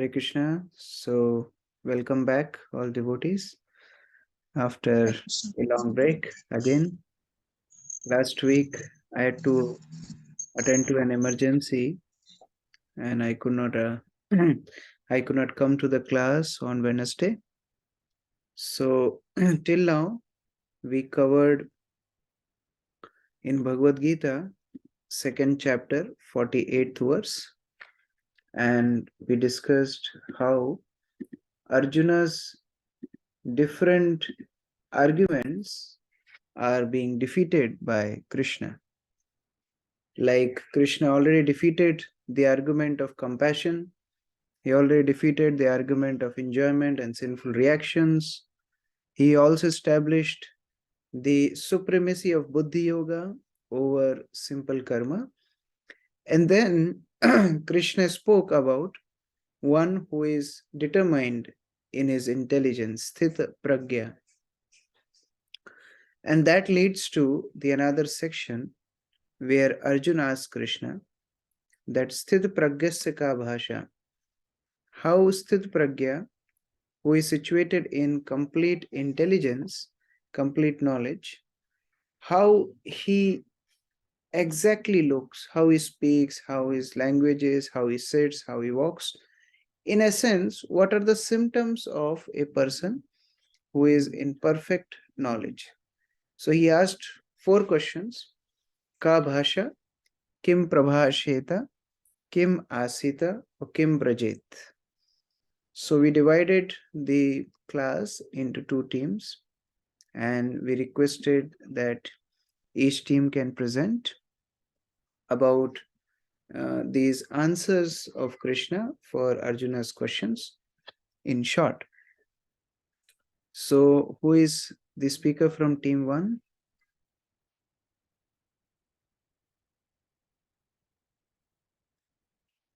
Hare Krishna. So, welcome back, all devotees, after a long break again. Last week, I had to attend to an emergency, and I could not. I could not come to the class on Wednesday. So, till now, we covered in Bhagavad Gita, second chapter, 48th verse, and we discussed how Arjuna's different arguments are being defeated by Krishna. Like Krishna already defeated the argument of compassion, he already defeated the argument of enjoyment and sinful reactions. He also established the supremacy of Buddhi Yoga over simple karma. And then Krishna spoke about one who is determined in his intelligence, Sthita Pragya. And that leads to the another section where Arjuna asks Krishna that Sthit Pragyasya ka bhasha, how Sthit Pragya, who is situated in complete intelligence, complete knowledge, how he exactly looks, how he speaks, how his language is, how he sits, how he walks. In a sense, what are the symptoms of a person who is in perfect knowledge? So he asked 4 questions. Ka bhasha, kim prabhasheta, kim asita, or kim brajet. So we divided the class into 2 teams, and we requested that each team can present about these answers of Krishna for Arjuna's questions in short. So who is the speaker from team 1?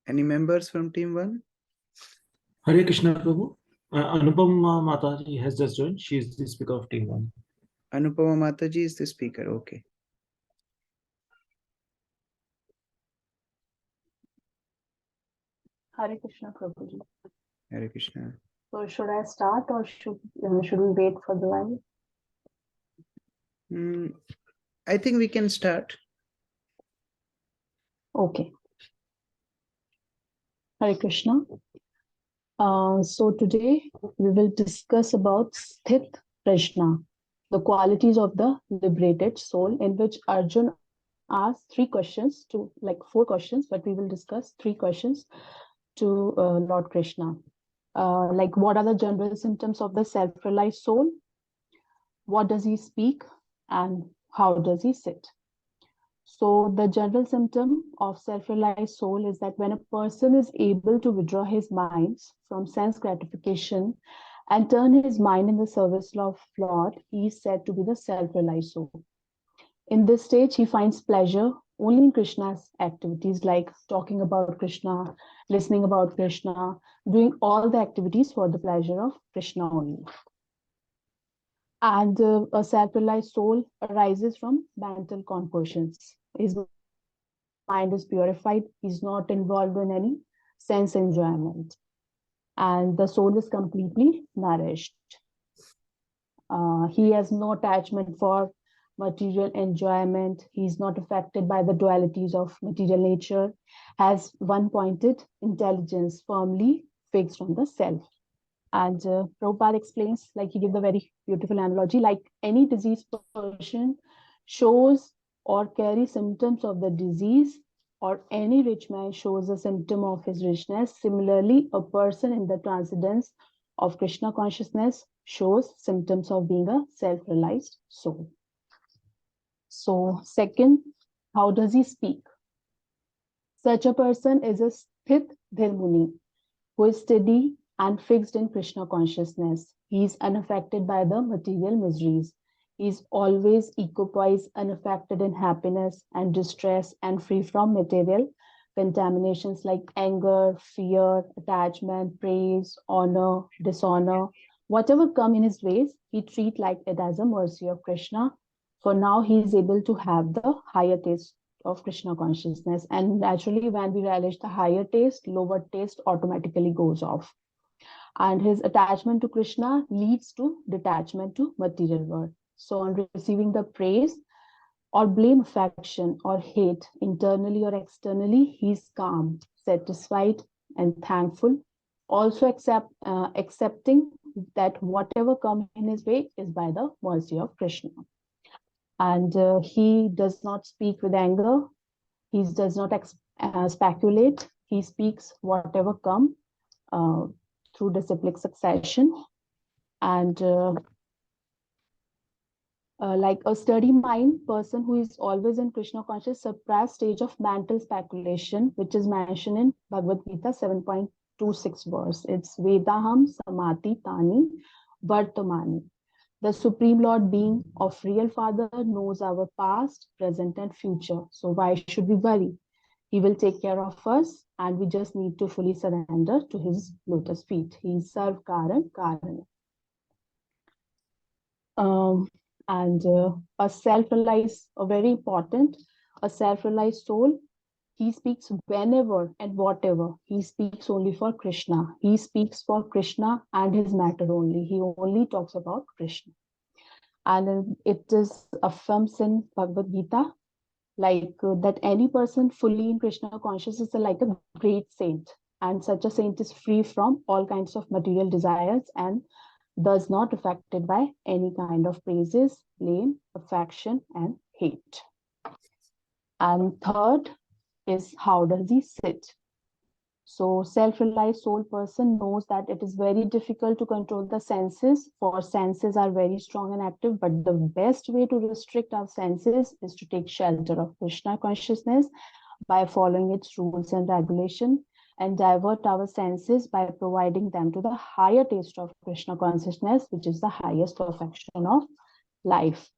Any members from team 1? Hare Krishna Prabhu. Anupama Mataji has just joined. She is the speaker of team 1. Anupama Mataji is the speaker. Okay. Hare Krishna Prabhuji. Hare Krishna. So should I start or should we wait for the line? I think we can start. Okay. Hare Krishna. So today we will discuss about Sthit Prajna, the qualities of the liberated soul, in which Arjun asked 3 questions to 4 questions, but we will discuss 3 questions to Lord Krishna. What are the general symptoms of the self-realized soul? What does he speak? And how does he sit? So the general symptom of self-realized soul is that when a person is able to withdraw his mind from sense gratification and turn his mind in the service of Lord, he is said to be the self-realized soul. In this stage, he finds pleasure only in Krishna's activities, like talking about Krishna, listening about Krishna, doing all the activities for the pleasure of Krishna only. And a self-realized soul arises from mental conversions. His mind is purified. He's not involved in any sense enjoyment. And the soul is completely nourished. He has no attachment for material enjoyment. He's not affected by the dualities of material nature. Has one-pointed intelligence firmly fixed on the self. And Prabhupada explains, he gives a very beautiful analogy, like any diseased person shows or carries symptoms of the disease, or any rich man shows a symptom of his richness. Similarly, a person in the transcendence of Krishna consciousness shows symptoms of being a self-realized soul. So, second, how does he speak? Such a person is a Sthit Dhir who is steady and fixed in Krishna consciousness. He is unaffected by the material miseries. He is always equipoised, unaffected in happiness and distress, and free from material contaminations like anger, fear, attachment, praise, honor, dishonor. Whatever come in his ways, he treats like it as a mercy of Krishna. For now, he is able to have the higher taste of Krishna consciousness. And naturally, when we relish the higher taste, lower taste automatically goes off. And his attachment to Krishna leads to detachment to material world. So, on receiving the praise or blame, affection or hate, internally or externally, he's calm, satisfied, and thankful. Also, accepting that whatever comes in his way is by the mercy of Krishna. And he does not speak with anger. He does not speculate. He speaks whatever come uh, through disciplic succession. And like a steady mind person who is always in Krishna conscious surpass stage of mental speculation, which is mentioned in Bhagavad Gita 7.26 verse. It's Vedaham Samati Tani Vartamani. The Supreme Lord being of real Father knows our past, present, and future. So why should we worry? He will take care of us, and we just need to fully surrender to his lotus feet. He is Sarv Karan Karan. And a self-realized, a very important, a self-realized soul, he speaks whenever and whatever. He speaks only for Krishna. He speaks for Krishna and his matter only. He only talks about Krishna. And it is affirms in Bhagavad Gita, like that any person fully in Krishna consciousness is like a great saint. And such a saint is free from all kinds of material desires and thus not affected by any kind of praises, blame, affection, and hate. And third is how does he sit? So self-realized soul person knows that it is very difficult to control the senses, for senses are very strong and active, but the best way to restrict our senses is to take shelter of Krishna consciousness by following its rules and regulation, and divert our senses by providing them to the higher taste of Krishna consciousness, which is the highest perfection of life.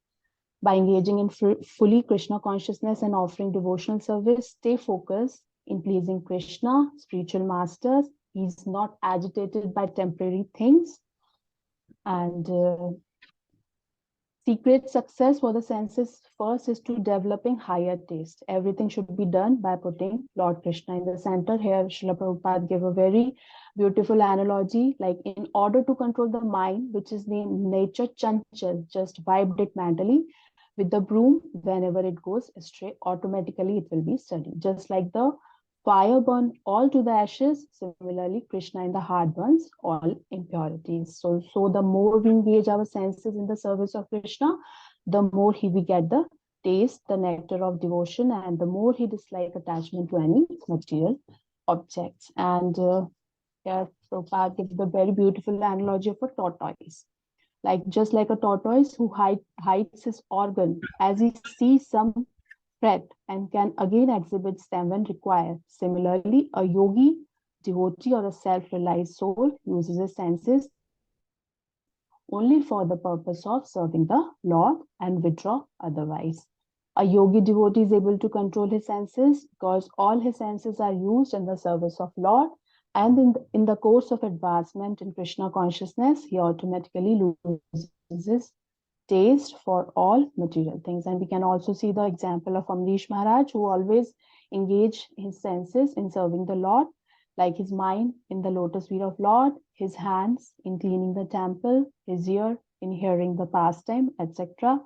By engaging in fully Krishna consciousness and offering devotional service, stay focused in pleasing Krishna, spiritual masters. He's not agitated by temporary things. And secret success for the senses first is to developing higher taste. Everything should be done by putting Lord Krishna in the center. Here, Srila Prabhupada gave a very beautiful analogy, like in order to control the mind, which is named nature chanchal, just vibed it mentally with the broom. Whenever it goes astray, automatically it will be steady. Just like the fire burn all to the ashes, similarly Krishna in the heart burns all impurities. So the more we engage our senses in the service of Krishna, the more we get the taste, the nectar of devotion, and the more he dislike attachment to any material objects. And here Prabhupada gives the very beautiful analogy of a tortoise. Like just like a tortoise who hides his organ as he sees some threat and can again exhibit them when required. Similarly, a yogi, devotee, or a self-realized soul uses his senses only for the purpose of serving the Lord and withdraw otherwise. A yogi devotee is able to control his senses because all his senses are used in the service of Lord, and in the course of advancement in Krishna consciousness, he automatically loses taste for all material things. And we can also see the example of Amrish Maharaj, who always engaged his senses in serving the Lord, like his mind in the lotus feet of Lord, his hands in cleaning the temple, his ear in hearing the pastime, etc.,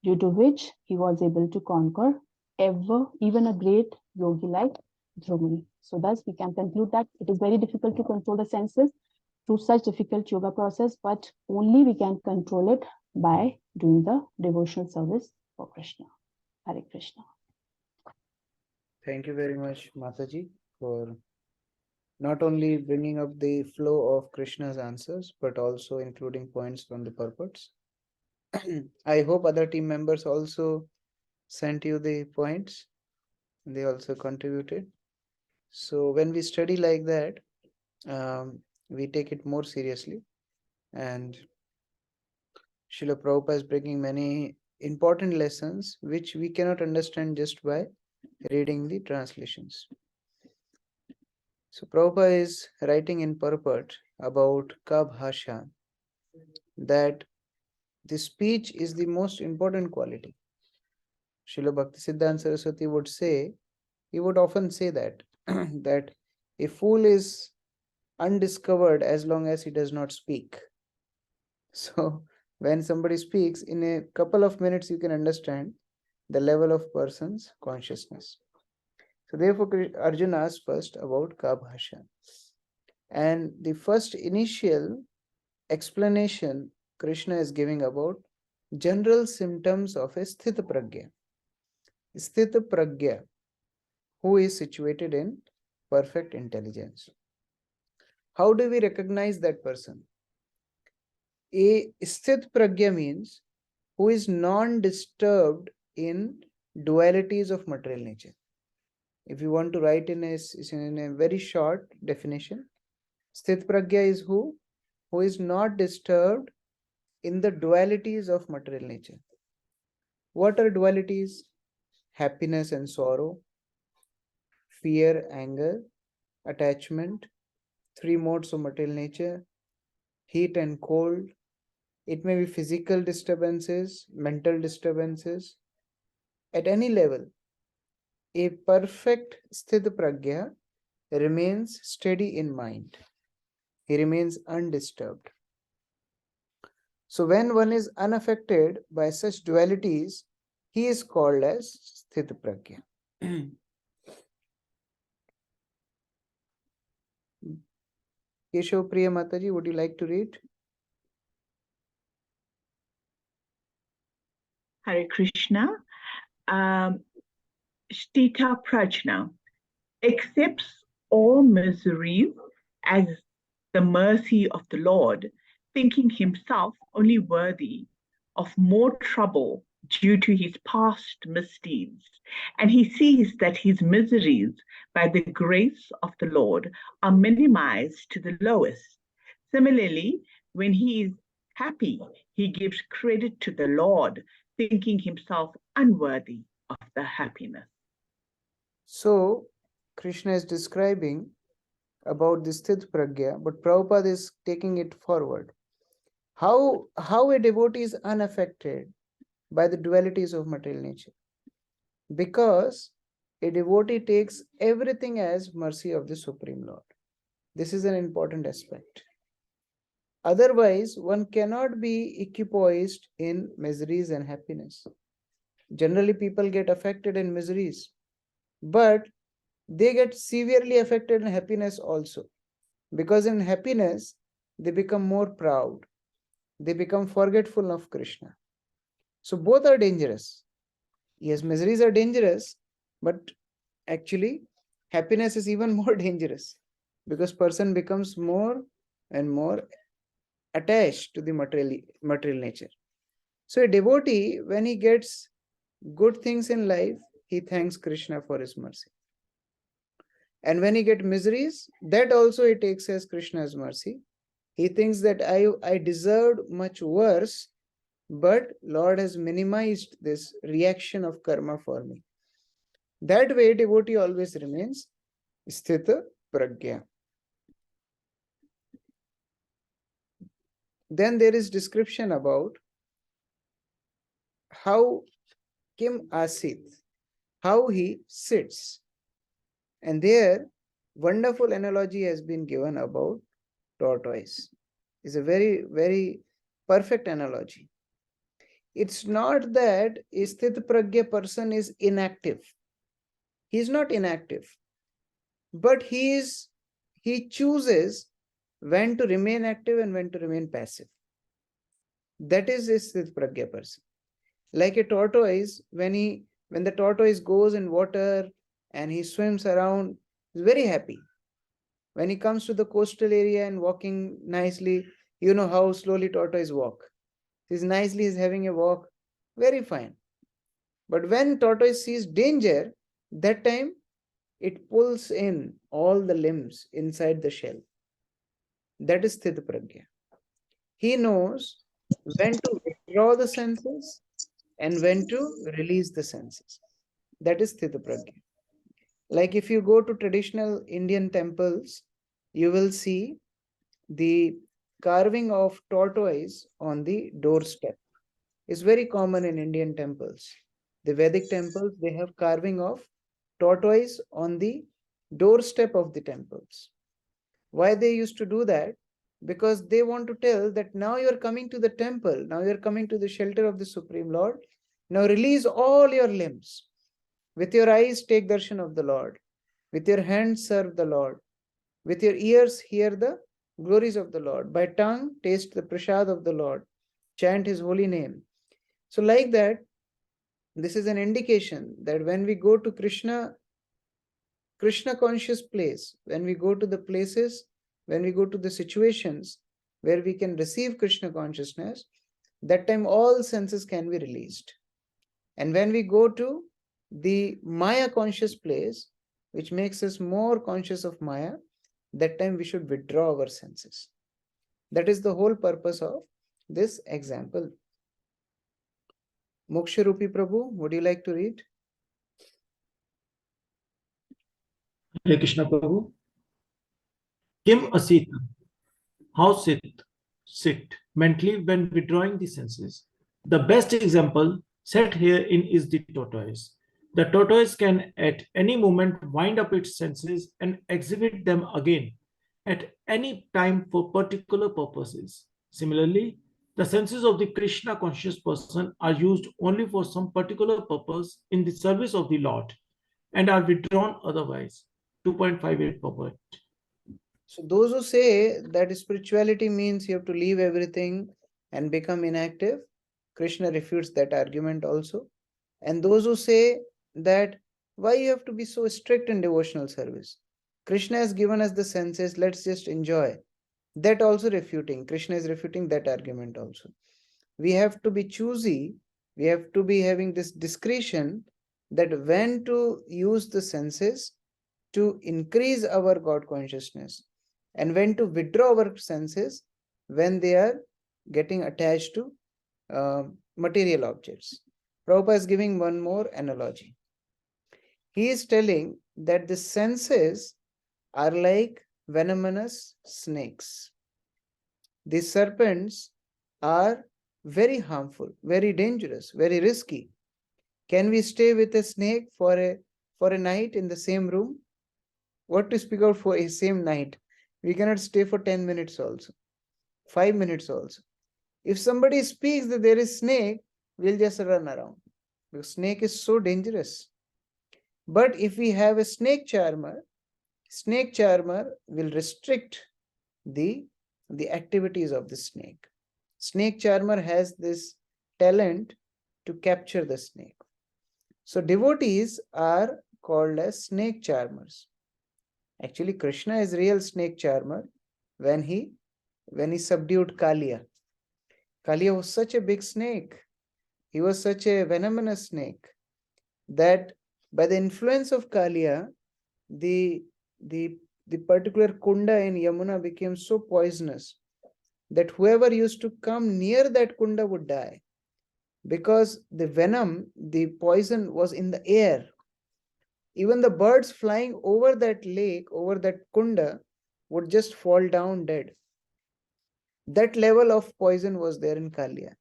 due to which he was able to conquer even a great yogi like Dhruv. So thus we can conclude that it is very difficult to control the senses through such difficult yoga process, but only we can control it by doing the devotional service for Krishna. Hare Krishna. Thank you very much, Mataji, for not only bringing up the flow of Krishna's answers, but also including points from the purports. I hope other team members also sent you the points. They also contributed. So when we study like that, we take it more seriously. And Srila Prabhupada is bringing many important lessons which we cannot understand just by reading the translations. So Prabhupada is writing in purport about Kabhasha, that the speech is the most important quality. Srila Bhaktisiddhanta Saraswati would say, he would often say that, that a fool is undiscovered as long as he does not speak. So when somebody speaks, in a couple of minutes, you can understand the level of person's consciousness. So therefore, Arjuna asked first about Kabhasha. And the first initial explanation Krishna is giving about general symptoms of a Sthita Pragya. Sthita Pragya, who is situated in perfect intelligence. How do we recognize that person? A Sthit Pragya means who is non-disturbed in dualities of material nature. If you want to write in a very short definition, Sthit Pragya is who is not disturbed in the dualities of material nature. What are dualities? Happiness and sorrow, fear, anger, attachment, three modes of material nature, heat and cold. It may be physical disturbances, mental disturbances. At any level, a perfect Sthita Pragya remains steady in mind. He remains undisturbed. So when one is unaffected by such dualities, he is called as Sthita Pragya. Keshav Priya Mataji, would you like to read? Hare Krishna. Sthita Prajna accepts all miseries as the mercy of the Lord, thinking himself only worthy of more trouble due to his past misdeeds. And he sees that his miseries, by the grace of the Lord, are minimized to the lowest. Similarly, when he is happy, he gives credit to the Lord, thinking himself unworthy of the happiness. So, Krishna is describing about this Sthit Pragya, but Prabhupada is taking it forward. How a devotee is unaffected by the dualities of material nature? Because a devotee takes everything as mercy of the Supreme Lord. This is an important aspect. Otherwise, one cannot be equipoised in miseries and happiness. Generally, people get affected in miseries, but they get severely affected in happiness also. Because in happiness, they become more proud. They become forgetful of Krishna. So both are dangerous. Yes, miseries are dangerous, but actually, happiness is even more dangerous because person becomes more and more attached to the material nature. So a devotee, when he gets good things in life, he thanks Krishna for his mercy. And when he gets miseries, that also he takes as Krishna's mercy. He thinks that I deserved much worse, but Lord has minimized this reaction of karma for me. That way, devotee always remains Sthita Pragya. Then there is description about how Kim Asit, how he sits. And there, wonderful analogy has been given about tortoise. It's a very, very perfect analogy. It's not that a Sthita Pragya person is inactive. He is not inactive, but he chooses when to remain active and when to remain passive. That is a Sthita Pragya person. Like a tortoise, when the tortoise goes in water and he swims around, he's very happy. When he comes to the coastal area and walking nicely, you know how slowly tortoise walk. He's having a walk, very fine. But when tortoise sees danger, that time it pulls in all the limbs inside the shell. That is Sthita Pragya. He knows when to withdraw the senses and when to release the senses. That is Sthita Pragya. Like if you go to traditional Indian temples, you will see the carving of tortoise on the doorstep. It's very common in Indian temples. the Vedic temples, they have carving of tortoise on the doorstep of the temples. Why they used to do that? Because they want to tell that now you are coming to the temple, now you are coming to the shelter of the Supreme Lord. Now release all your limbs. With your eyes, take darshan of the Lord. With your hands, serve the Lord. With your ears, hear the glories of the Lord. By tongue, taste the prasad of the Lord. Chant his holy name. So like that, this is an indication that when we go to Krishna conscious place, when we go to the places, when we go to the situations where we can receive Krishna consciousness, that time all senses can be released. And when we go to the Maya conscious place, which makes us more conscious of Maya, that time we should withdraw our senses. That is the whole purpose of this example. Moksha Rupi Prabhu, would you like to read? Hare Krishna Prabhu. Kim asita, how sit mentally when withdrawing the senses. The best example set herein is the tortoise. The tortoise can at any moment wind up its senses and exhibit them again at any time for particular purposes. Similarly, the senses of the Krishna conscious person are used only for some particular purpose in the service of the Lord and are withdrawn otherwise. 2.58 purport. So those who say that spirituality means you have to leave everything and become inactive, Krishna refutes that argument also. And those who say that why you have to be so strict in devotional service? Krishna has given us the senses, let's just enjoy. That also refuting. Krishna is refuting that argument also. We have to be choosy. We have to be having this discretion that when to use the senses to increase our God consciousness and when to withdraw our senses when they are getting attached to material objects. Prabhupada is giving one more analogy. He is telling that the senses are like venomous snakes. The serpents are very harmful, very dangerous, very risky. Can we stay with a snake for a night in the same room? What to speak of for a same night? We cannot stay for 10 minutes also, 5 minutes also. If somebody speaks that there is snake, we'll just run around because snake is so dangerous. But if we have a snake charmer will restrict the activities of the snake. Snake charmer has this talent to capture the snake. So devotees are called as snake charmers. Actually, Krishna is real snake charmer when he subdued Kaliya. Kaliya was such a big snake. He was such a venomous snake that by the influence of Kaliya, the particular kunda in Yamuna became so poisonous that whoever used to come near that kunda would die, because the venom, the poison was in the air. Even the birds flying over that lake, over that kunda, would just fall down dead. That level of poison was there in Kaliya.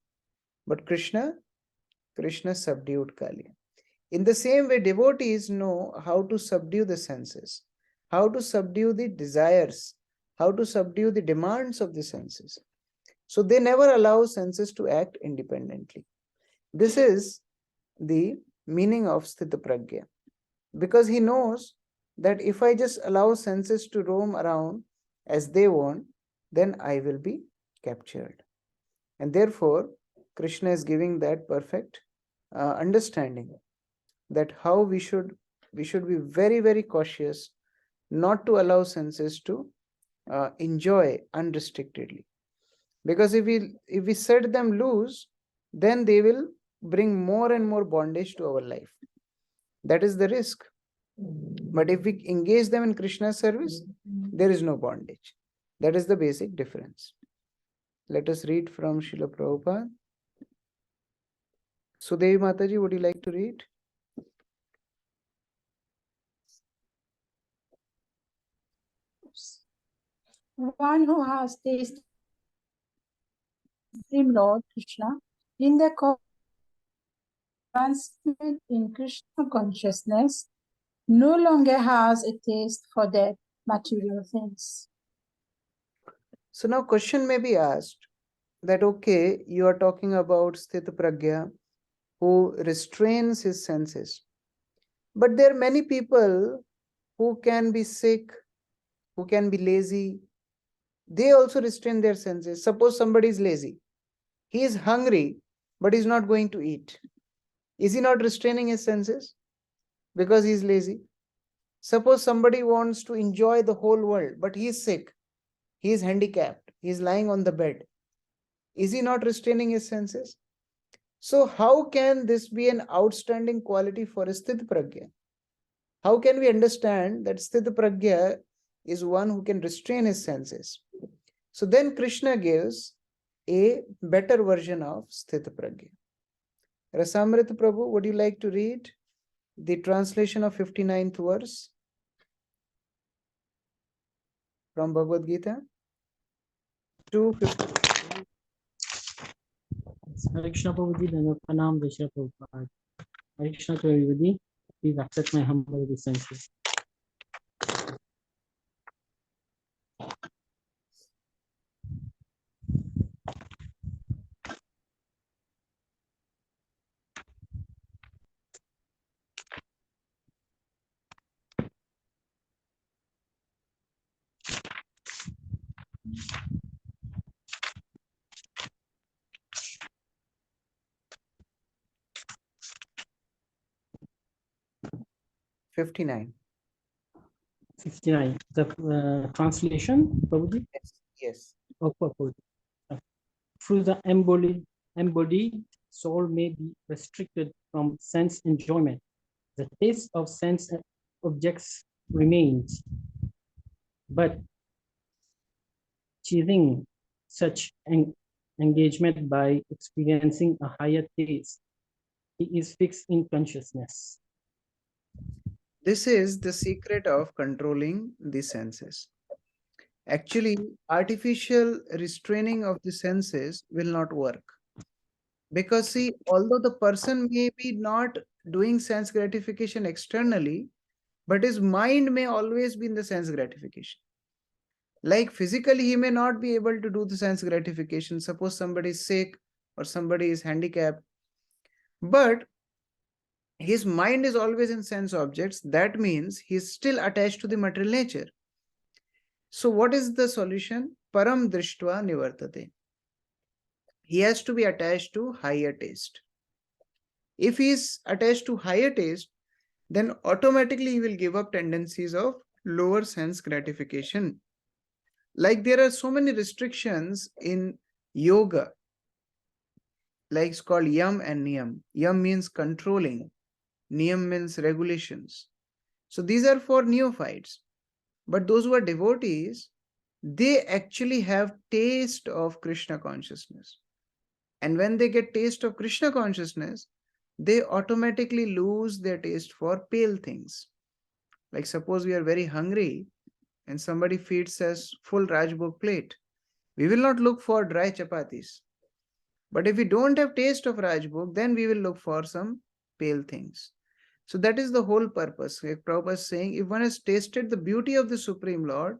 But Krishna subdued Kaliya. In the same way, devotees know how to subdue the senses, how to subdue the desires, how to subdue the demands of the senses. So they never allow senses to act independently. This is the meaning of Sthita Pragya. Because he knows that if I just allow senses to roam around as they want, then I will be captured. And therefore, Krishna is giving that perfect understanding that how we should be very, very cautious not to allow senses to enjoy unrestrictedly. Because if we set them loose, then they will bring more and more bondage to our life. That is the risk. But if we engage them in Krishna's service, there is no bondage. That is the basic difference. Let us read from Srila Prabhupada. Sudevi Mataji, would you like to read? One who has tasted Supreme Lord Krishna in the advancement in Krishna consciousness no longer has a taste for the material things. So now question may be asked that, okay, you are talking about Sthita Pragya who restrains his senses. But there are many people who can be sick, who can be lazy. They also restrain their senses. Suppose somebody is lazy. He is hungry, but he's not going to eat. Is he not restraining his senses because he is lazy? Suppose somebody wants to enjoy the whole world, but he is sick. He is handicapped. He is lying on the bed. Is he not restraining his senses? So how can this be an outstanding quality for a Sthita Pragya? How can we understand that Sthita Pragya is one who can restrain his senses? So then Krishna gives a better version of Sthita Pragya. Rasamrita Prabhu, would you like to read the translation of 59th verse from Bhagavad Gita? 250. Hare Krishna Prabhuji, then Pranam Vishra Prabhupada. Hare Krishna to everybody. Please accept my humble obeisances. $59. 59. The translation, Prabhuji? Yes. Oh, Prabhuji. Through the embodied soul may be restricted from sense enjoyment. The taste of sense objects remains, but achieving such engagement by experiencing a higher taste, he is fixed in consciousness. This is the secret of controlling the senses. Actually, artificial restraining of the senses will not work. Because see, although the person may be not doing sense gratification externally, but his mind may always be in the sense gratification. Like physically, he may not be able to do the sense gratification. Suppose somebody is sick or somebody is handicapped, but his mind is always in sense objects. That means he is still attached to the material nature. So what is the solution? Param drishtva nivartate. He has to be attached to higher taste. If he is attached to higher taste, then automatically he will give up tendencies of lower sense gratification. Like there are so many restrictions in yoga, like it's called yam and niyam. Yam means controlling, niyam means regulations. So these are for neophytes. But those who are devotees, they actually have taste of Krishna consciousness. And when they get taste of Krishna consciousness, they automatically lose their taste for pale things. Like suppose we are very hungry and somebody feeds us full Rajbhog plate. We will not look for dry chapatis. But if we don't have taste of Rajbhog, then we will look for some pale things. So that is the whole purpose. Like Prabhupada is saying, if one has tasted the beauty of the Supreme Lord,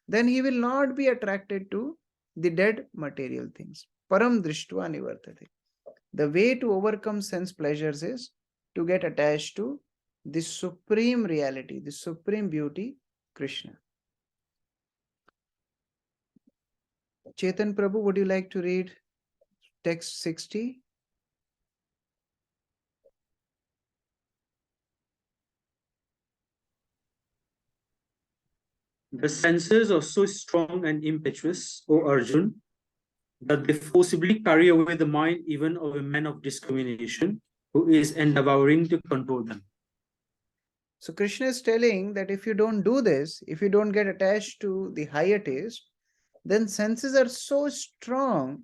then he will not be attracted to the dead material things. Param drishtva nivartate. The way to overcome sense pleasures is to get attached to the supreme reality, the supreme beauty, Krishna. Chetan Prabhu, would you like to read text 60? The senses are so strong and impetuous, O Arjun, that they forcibly carry away the mind even of a man of discrimination who is endeavoring to control them. So Krishna is telling that if you don't do this, if you don't get attached to the higher taste, then senses are so strong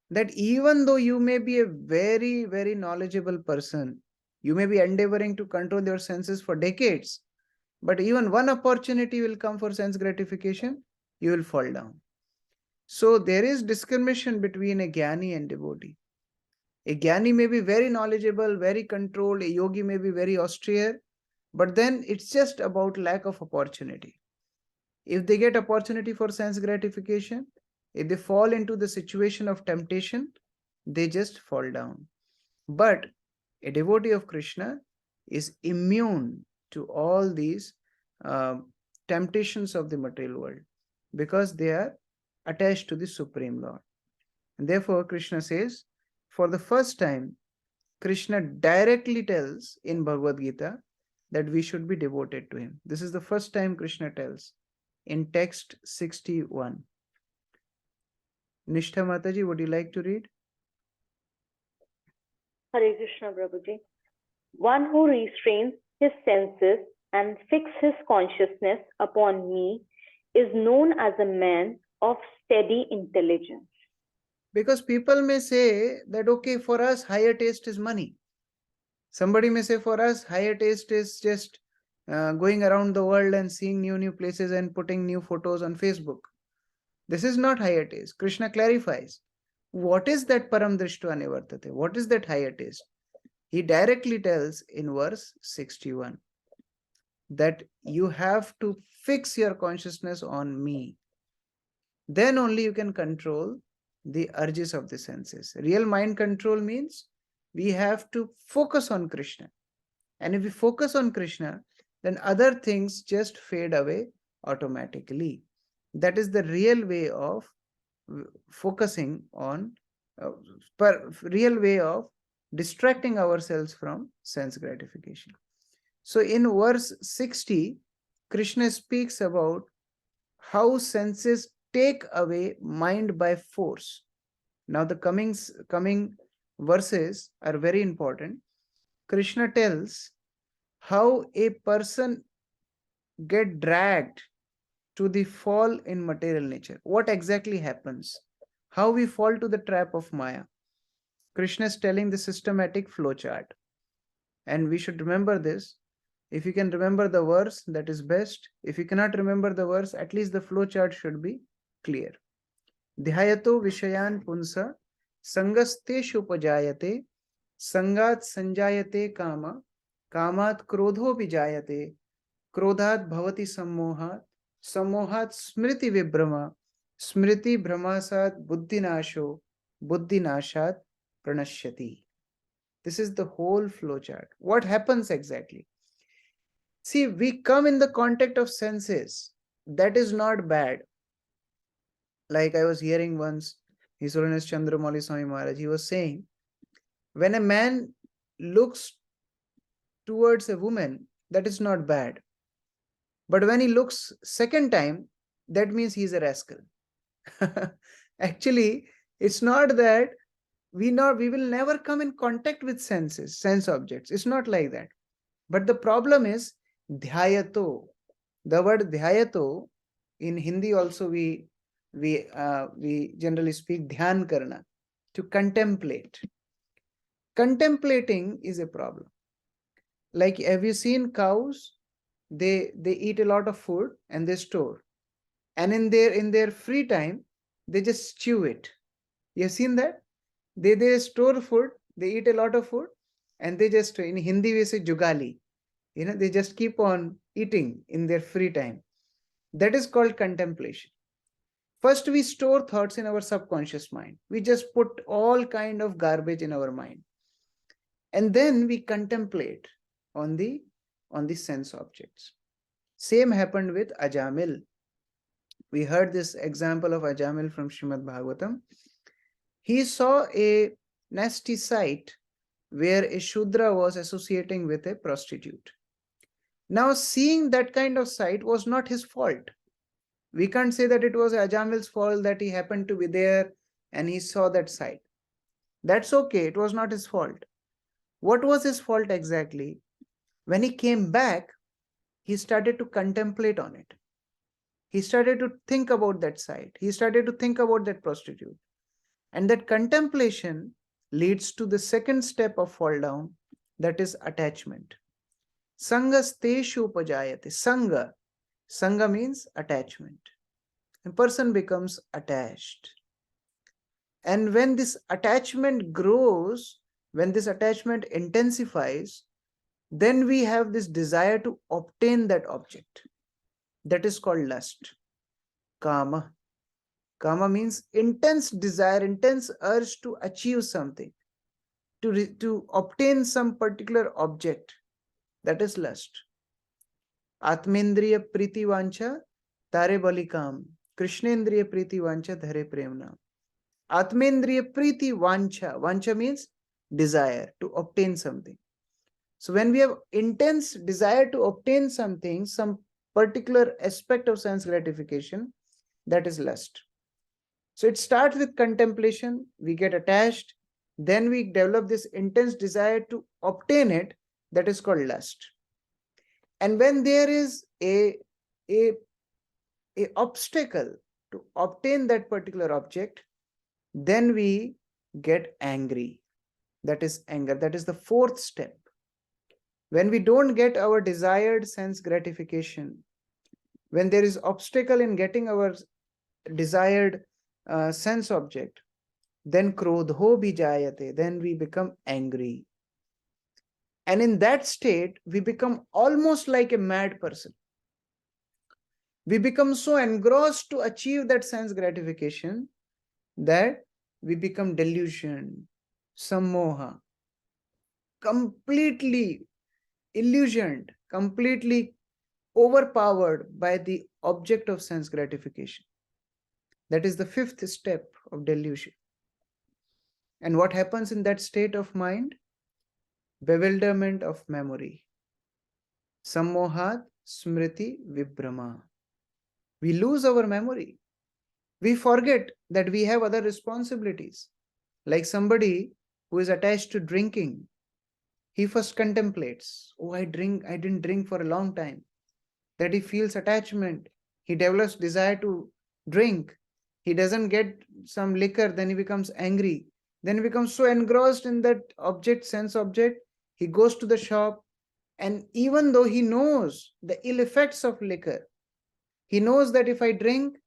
that even though you may be a very, very knowledgeable person, you may be endeavoring to control your senses for decades, but even one opportunity will come for sense gratification, you will fall down. So there is discrimination between a jnani and devotee. A Gyani may be very knowledgeable, very controlled, a yogi may be very austere, but then it's just about lack of opportunity. If they get opportunity for sense gratification, if they fall into the situation of temptation, they just fall down. But a devotee of Krishna is immune to all these temptations of the material world because they are attached to the Supreme Lord. And therefore, Krishna says, for the first time, Krishna directly tells in Bhagavad Gita that we should be devoted to him. This is the first time Krishna tells in text 61. Nishtha Mataji, would you like to read? Hare Krishna, Prabhuji. One who restrains his senses and fixes his consciousness upon me is known as a man of steady intelligence. Because people may say that, okay, for us, higher taste is money. Somebody may say, for us, higher taste is just going around the world and seeing new places and putting new photos on Facebook. This is not higher taste. Krishna clarifies, what is that param drishtva nivartate? What is that higher taste? He directly tells in verse 61 that you have to fix your consciousness on me. Then only you can control the urges of the senses. Real mind control means we have to focus on Krishna. And if we focus on Krishna, then other things just fade away automatically. That is the real way of focusing on, real way of distracting ourselves from sense gratification. So in verse 60, Krishna speaks about how senses take away mind by force. Now the coming verses are very important. Krishna tells how a person get dragged to the fall in material nature. What exactly happens? How we fall to the trap of Maya. Krishna is telling the systematic flow chart. And we should remember this. If you can remember the verse, that is best. If you cannot remember the verse, at least the flow chart should be clear. Dhyayato Vishayan Punsa Sangasteshu Pajayate Sangat Sanjayate Kama Kamat Krodho Vijayate Krodhat Bhavati Sammohat Sammohat Smriti Vibrama Smriti Brahmasat Buddhinasho Buddhinashat Pranashyati. This is the whole flow chart. What happens exactly? See, we come in the contact of senses. That is not bad. Like I was hearing once, His Holiness Chandramauli Swami Maharaj, he was saying, when a man looks towards a woman, that is not bad. But when he looks second time, that means he is a rascal. Actually, it's not that we will never come in contact with senses, sense objects. It's not like that. But the problem is dhyayato. The word dhyayato, in Hindi also we generally speak dhyan karna, to contemplate. Contemplating is a problem. Like, have you seen cows? They eat a lot of food and they store. And in their free time, they just chew it. You have seen that? They store food, they eat a lot of food, and they just, in Hindi we say jugali. They just keep on eating in their free time. That is called contemplation. First, we store thoughts in our subconscious mind. We just put all kind of garbage in our mind. And then we contemplate on the sense objects. Same happened with Ajamil. We heard this example of Ajamil from Srimad Bhagavatam. He saw a nasty sight where a Shudra was associating with a prostitute. Now, seeing that kind of sight was not his fault. We can't say that it was Ajamil's fault that he happened to be there and he saw that sight. That's okay, it was not his fault. What was his fault exactly? When he came back, he started to contemplate on it. He started to think about that sight. He started to think about that prostitute. And that contemplation leads to the second step of fall down, that is attachment. Sangasteshu upajayate. Sangha means attachment. A person becomes attached. And when this attachment grows, when this attachment intensifies, then we have this desire to obtain that object. That is called lust. Kama. Kama means intense desire, intense urge to achieve something, to obtain some particular object. That is lust. Atmendriya priti vancha tare balikam. Krishnendriya priti vancha dhare premna. Atmendriya priti vancha. Vancha means desire, to obtain something. So when we have intense desire to obtain something, some particular aspect of sense gratification, that is lust. So it starts with contemplation, we get attached, then we develop this intense desire to obtain it, that is called lust. And when there is a obstacle to obtain that particular object, then we get angry. That is anger. That is the fourth step. When we don't get our desired sense gratification, when there is obstacle in getting our desired sense object, then krodho bijayate, then we become angry. And in that state, we become almost like a mad person. We become so engrossed to achieve that sense gratification that we become delusioned, sammoha, completely illusioned, completely overpowered by the object of sense gratification. That is the fifth step of delusion. And what happens in that state of mind? Bewilderment of memory. Sammohat smriti vibhrama. We lose our memory. We forget that we have other responsibilities. Like somebody who is attached to drinking, he first contemplates, oh, I didn't drink for a long time. That he feels attachment. He develops desire to drink. He doesn't get some liquor, then he becomes angry. Then he becomes so engrossed in that object, sense object, he goes to the shop, and even though he knows the ill effects of liquor, he knows that if I drink,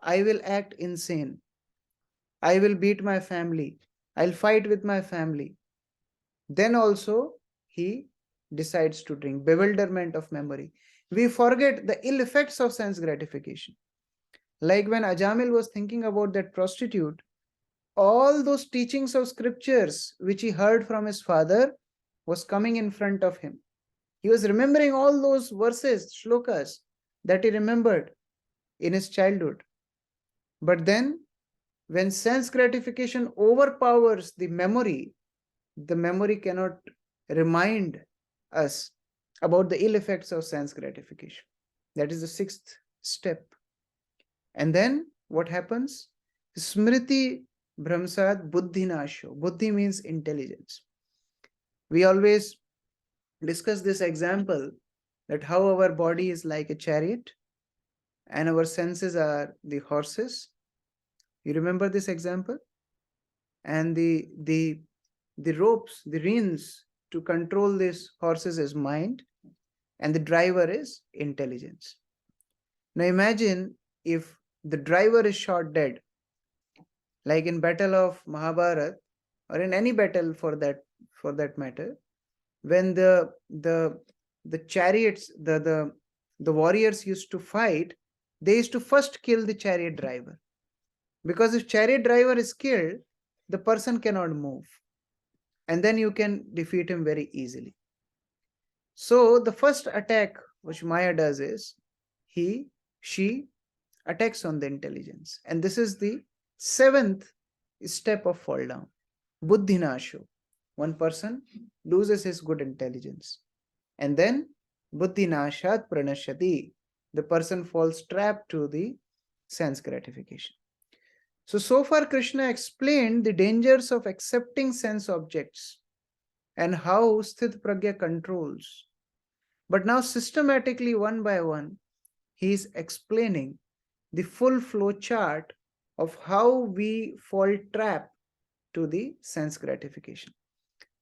I will act insane. I will beat my family. I'll fight with my family. Then also he decides to drink. Bewilderment of memory. We forget the ill effects of sense gratification. Like when Ajamil was thinking about that prostitute, all those teachings of scriptures which he heard from his father was coming in front of him. He was remembering all those verses, shlokas, that he remembered in his childhood. But then, when sense gratification overpowers the memory cannot remind us about the ill effects of sense gratification. That is the sixth step. And then what happens? Smriti Brahmsad Buddhi Nasho. Buddhi means intelligence. We always discuss this example that how our body is like a chariot and our senses are the horses. You remember this example? And the ropes, the reins to control these horses is mind, and the driver is intelligence. Now imagine if the driver is shot dead, like in Battle of Mahabharata, or in any battle for that matter, when the chariots, the warriors used to fight, they used to first kill the chariot driver. Because if chariot driver is killed, the person cannot move. And then you can defeat him very easily. So the first attack which Maya does is, she attacks on the intelligence. And this is the seventh step of fall down. Buddhinasho. One person loses his good intelligence. And then Buddhinashat pranashati. The person falls trapped to the sense gratification. So far Krishna explained the dangers of accepting sense objects and how Sthit Pragya controls. But now systematically, one by one, he is explaining the full flow chart of how we fall trap to the sense gratification.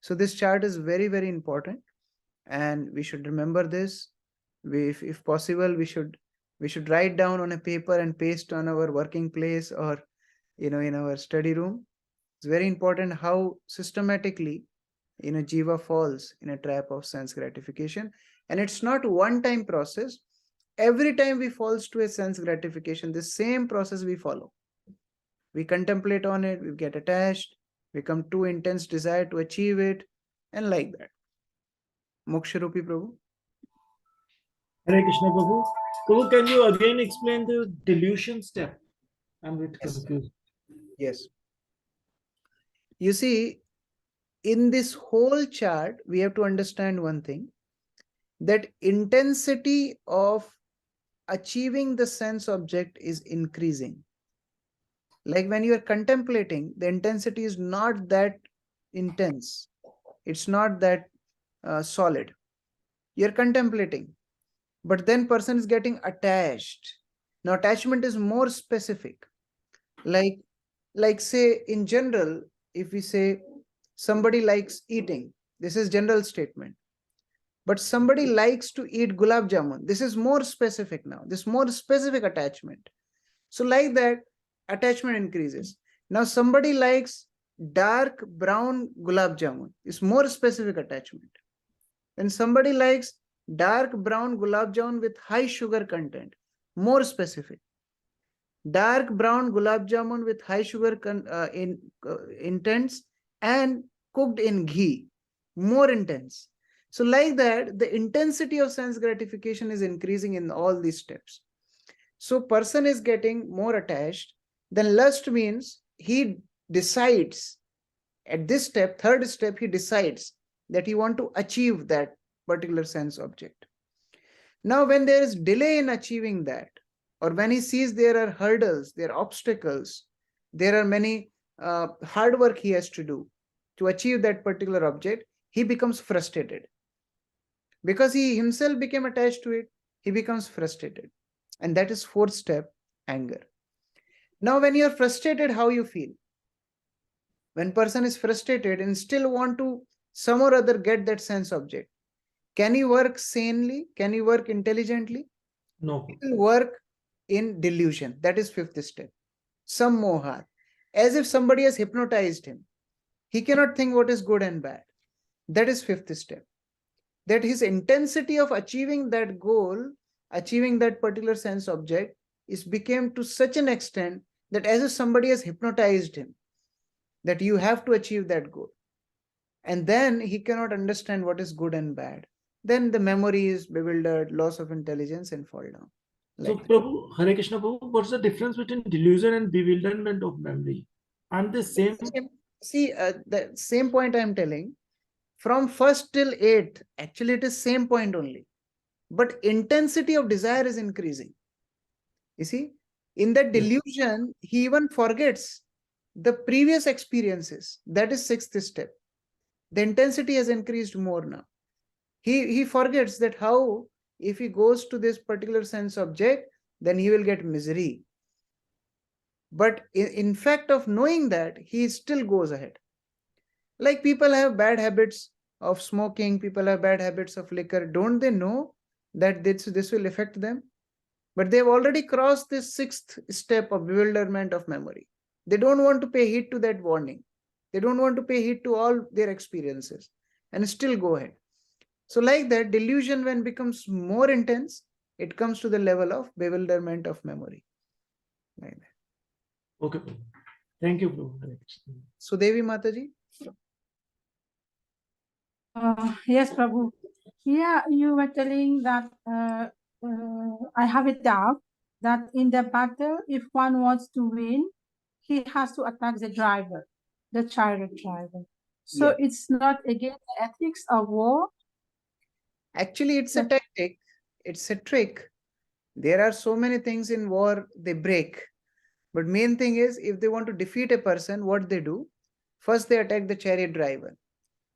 So this chart is very, very important, and we should remember this. If possible, we should write down on a paper and paste on our working place, or in our study room, It's very important how systematically, Jiva falls in a trap of sense gratification. And it's not one-time process. Every time we falls to a sense gratification, the same process we follow. We contemplate on it, we get attached, become too intense desire to achieve it, and like that. Moksharupi Prabhu. Hare Krishna, Prabhu. Prabhu, can you again explain the delusion step? I'm a bit confused. Yes. You see, in this whole chart, we have to understand one thing, that intensity of achieving the sense object is increasing. Like when you are contemplating, the intensity is not that intense. It's not that solid. You're contemplating, but then person is getting attached. Now attachment is more specific. Like say in general, if we say somebody likes eating, this is general statement. But somebody likes to eat gulab jamun, this is more specific now, this more specific attachment. So like that, attachment increases. Now somebody likes dark brown gulab jamun, it's more specific attachment. When somebody likes dark brown gulab jamun with high sugar content, more specific. Dark brown gulab jamun with high sugar intents and cooked in ghee, more intense. So like that, the intensity of sense gratification is increasing in all these steps. So person is getting more attached. Then lust means he decides at this step, third step, he decides that he want to achieve that particular sense object. Now when there is delay in achieving that, or when he sees there are hurdles, there are obstacles, there are many hard work he has to do to achieve that particular object, he becomes frustrated. Because he himself became attached to it, he becomes frustrated. And that is fourth step, anger. Now when you are frustrated, how you feel? When person is frustrated and still want to some or other get that sense object, can he work sanely? Can he work intelligently? No. He will work in delusion. That is fifth step. Sammoha. As if somebody has hypnotized him. He cannot think what is good and bad. That is fifth step. That his intensity of achieving that goal, achieving that particular sense object, is became to such an extent that as if somebody has hypnotized him, that you have to achieve that goal. And then he cannot understand what is good and bad. Then the memory is bewildered, loss of intelligence, and fall down. So, Prabhu, Hare Krishna, Prabhu, what's the difference between delusion and bewilderment of memory? Aren't they same? See, the same point I'm telling. From first till eighth, actually it is same point only. But intensity of desire is increasing. You see, in that delusion, he even forgets the previous experiences. That is sixth step. The intensity has increased more now. He forgets that how, if he goes to this particular sense object, then he will get misery. But in fact of knowing that, he still goes ahead. Like people have bad habits of smoking, people have bad habits of liquor. Don't they know that this will affect them? But they've already crossed this sixth step of bewilderment of memory. They don't want to pay heed to that warning. They don't want to pay heed to all their experiences and still go ahead. So like that, delusion when becomes more intense, it comes to the level of bewilderment of memory. Like that. Okay. Thank you, Prabhu. So Devi Mataji? Yes, Prabhu. Yeah, you were telling that I have a doubt that in the battle, if one wants to win, he has to attack the driver, the chariot driver. So it's not against the ethics of war. Actually, it's a tactic. It's a trick. There are so many things in war they break. But main thing is, if they want to defeat a person, what they do? First, they attack the chariot driver.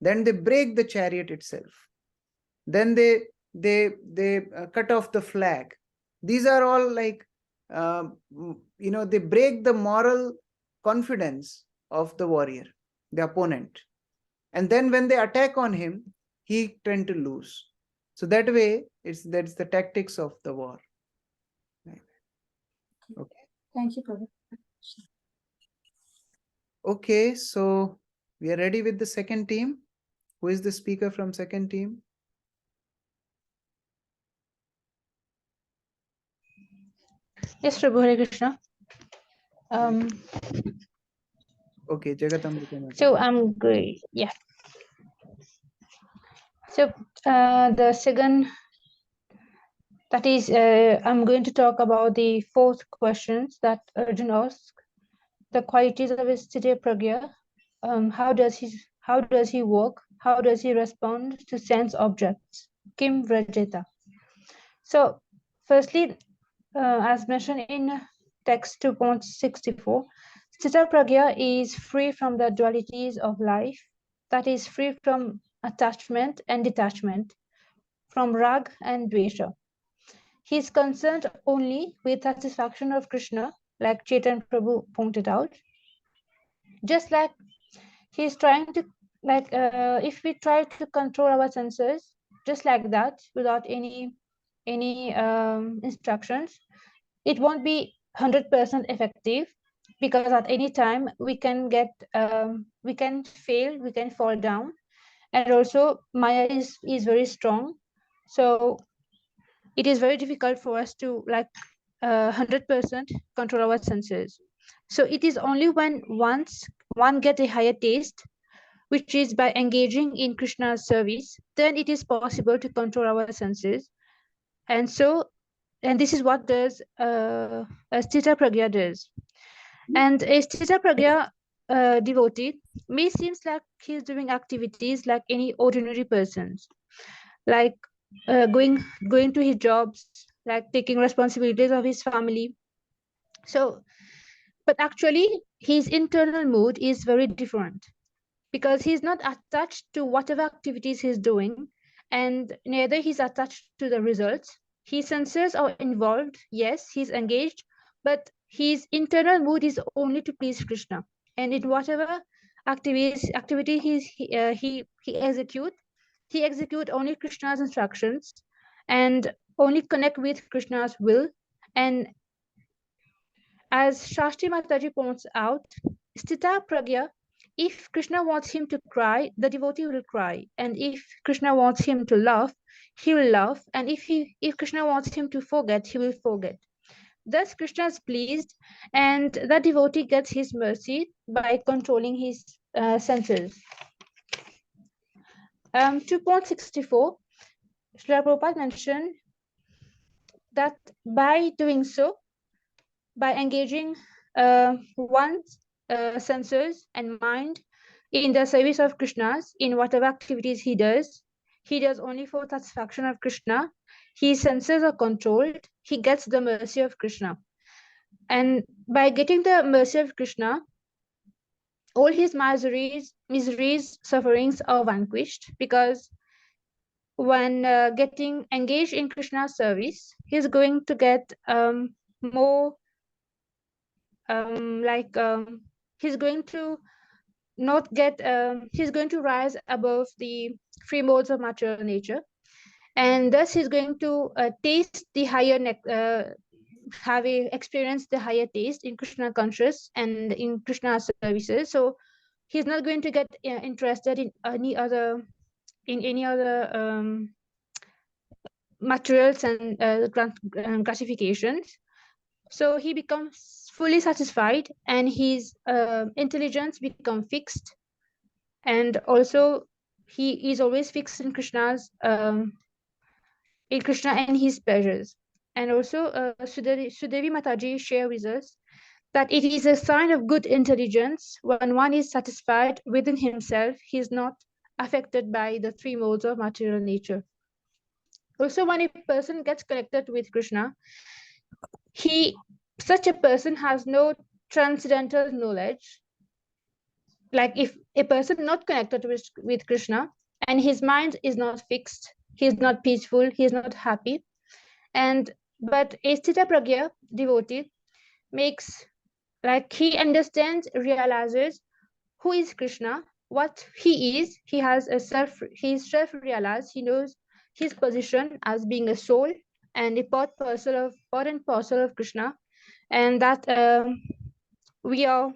Then they break the chariot itself. Then they cut off the flag. These are all like, they break the moral confidence of the warrior, the opponent. And then when they attack on him, he tend to lose. So that way, that's the tactics of the war. Okay. Thank you, Prabhu. Okay, so we are ready with the second team. Who is the speaker from second team? Yes, Prabhu, Hare Krishna. Okay, Jagatamrita. So I'm great. Yeah. So the second, that is, I'm going to talk about the fourth questions that Arjun asked. The qualities of his Sthita Pragya. How does he work? How does he respond to sense objects? Kim Vrajeta. So, firstly, as mentioned in text 2.64, Sthita Pragya is free from the dualities of life, that is free from attachment and detachment, from rag and dvesha. He is concerned only with satisfaction of Krishna, like Chaitanya Prabhu pointed out. Just like he's trying to, if we try to control our senses, just like that, without any instructions, it won't be 100% effective, because at any time we can get we can fail, we can fall down, and also Maya is very strong, so it is very difficult for us to 100% control our senses. So it is only when once one get a higher taste, which is by engaging in Krishna's service, then it is possible to control our senses. And this is what does a Sthita Pragya does. And a Sthita Pragya devotee may seems like he's doing activities like any ordinary persons, like going to his jobs, like taking responsibilities of his family. So, but actually his internal mood is very different, because he's not attached to whatever activities he's doing, and neither he's attached to the results. His senses are involved, yes, he's engaged, but his internal mood is only to please Krishna. And in whatever activity he execute only Krishna's instructions, and only connect with Krishna's will. And as Shastri Mataji points out, Sthita Pragya, if Krishna wants him to cry, the devotee will cry. And if Krishna wants him to laugh, he will laugh. And if Krishna wants him to forget, he will forget. Thus, Krishna is pleased, and the devotee gets his mercy by controlling his senses. 2.64, Srila Prabhupada mentioned that by doing so, by engaging one's senses and mind in the service of Krishna's, in whatever activities he does only for satisfaction of Krishna. His senses are controlled. He gets the mercy of Krishna. And by getting the mercy of Krishna, all his miseries, sufferings are vanquished, because when getting engaged in Krishna's service, he's going to get more he's going to not get he's going to rise above the free modes of material nature, and thus he's going to taste the higher experience the higher taste in Krishna conscious and in Krishna services. So he's not going to get interested in any other materials and gratifications. So he becomes fully satisfied, and his intelligence becomes fixed, and also he is always fixed in Krishna's in Krishna and his pleasures. And also Sudevi Mataji share with us that it is a sign of good intelligence when one is satisfied within himself. He is not affected by the three modes of material nature. Also, when a person gets connected with Krishna, such a person has no transcendental knowledge. Like if a person not connected with Krishna and his mind is not fixed, he is not peaceful, he is not happy. But a Sthita Pragya devotee makes, like, he understands, realizes who is Krishna, what he is. He has he is self-realized, he knows his position as being a soul and a part and parcel of Krishna, and that we are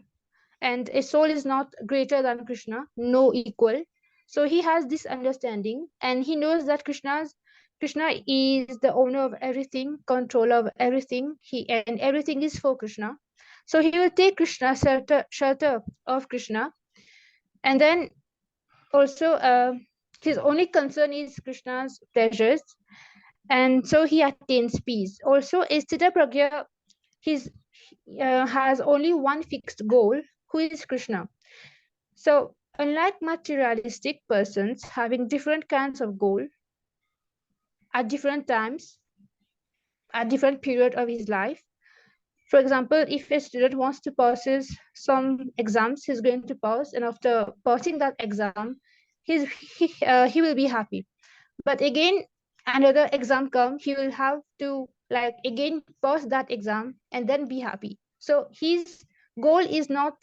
and a soul is not greater than Krishna, no equal. So he has this understanding, and he knows that Krishna is the owner of everything, controller of everything, and everything is for Krishna. So he will take Krishna, shelter of Krishna, and then also his only concern is Krishna's pleasures, and so he attains peace. Also, Sthita Pragya has only one fixed goal, who is Krishna. So unlike materialistic persons having different kinds of goal at different times, at different period of his life, for example, if a student wants to pass some exams, he's going to pass, and after passing that exam, he will be happy. But again, another exam comes, he will have to again pass that exam and then be happy. So his goal is not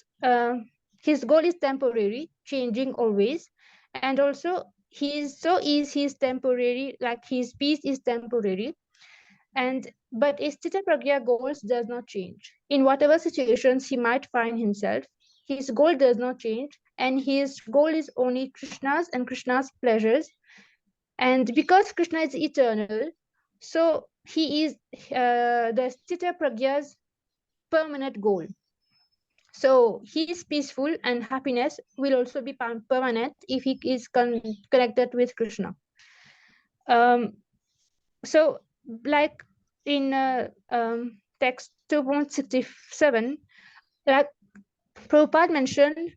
his goal is temporary, changing always, and also his temporary, like his peace is temporary. But Sthita Pragya goals does not change. In whatever situations he might find himself, his goal does not change, and his goal is only Krishna's and Krishna's pleasures. And because Krishna is eternal, so he is the Sthita Pragya's permanent goal. So his peaceful and happiness will also be permanent if he is connected with Krishna. So like in text 2.67, like Prabhupada mentioned,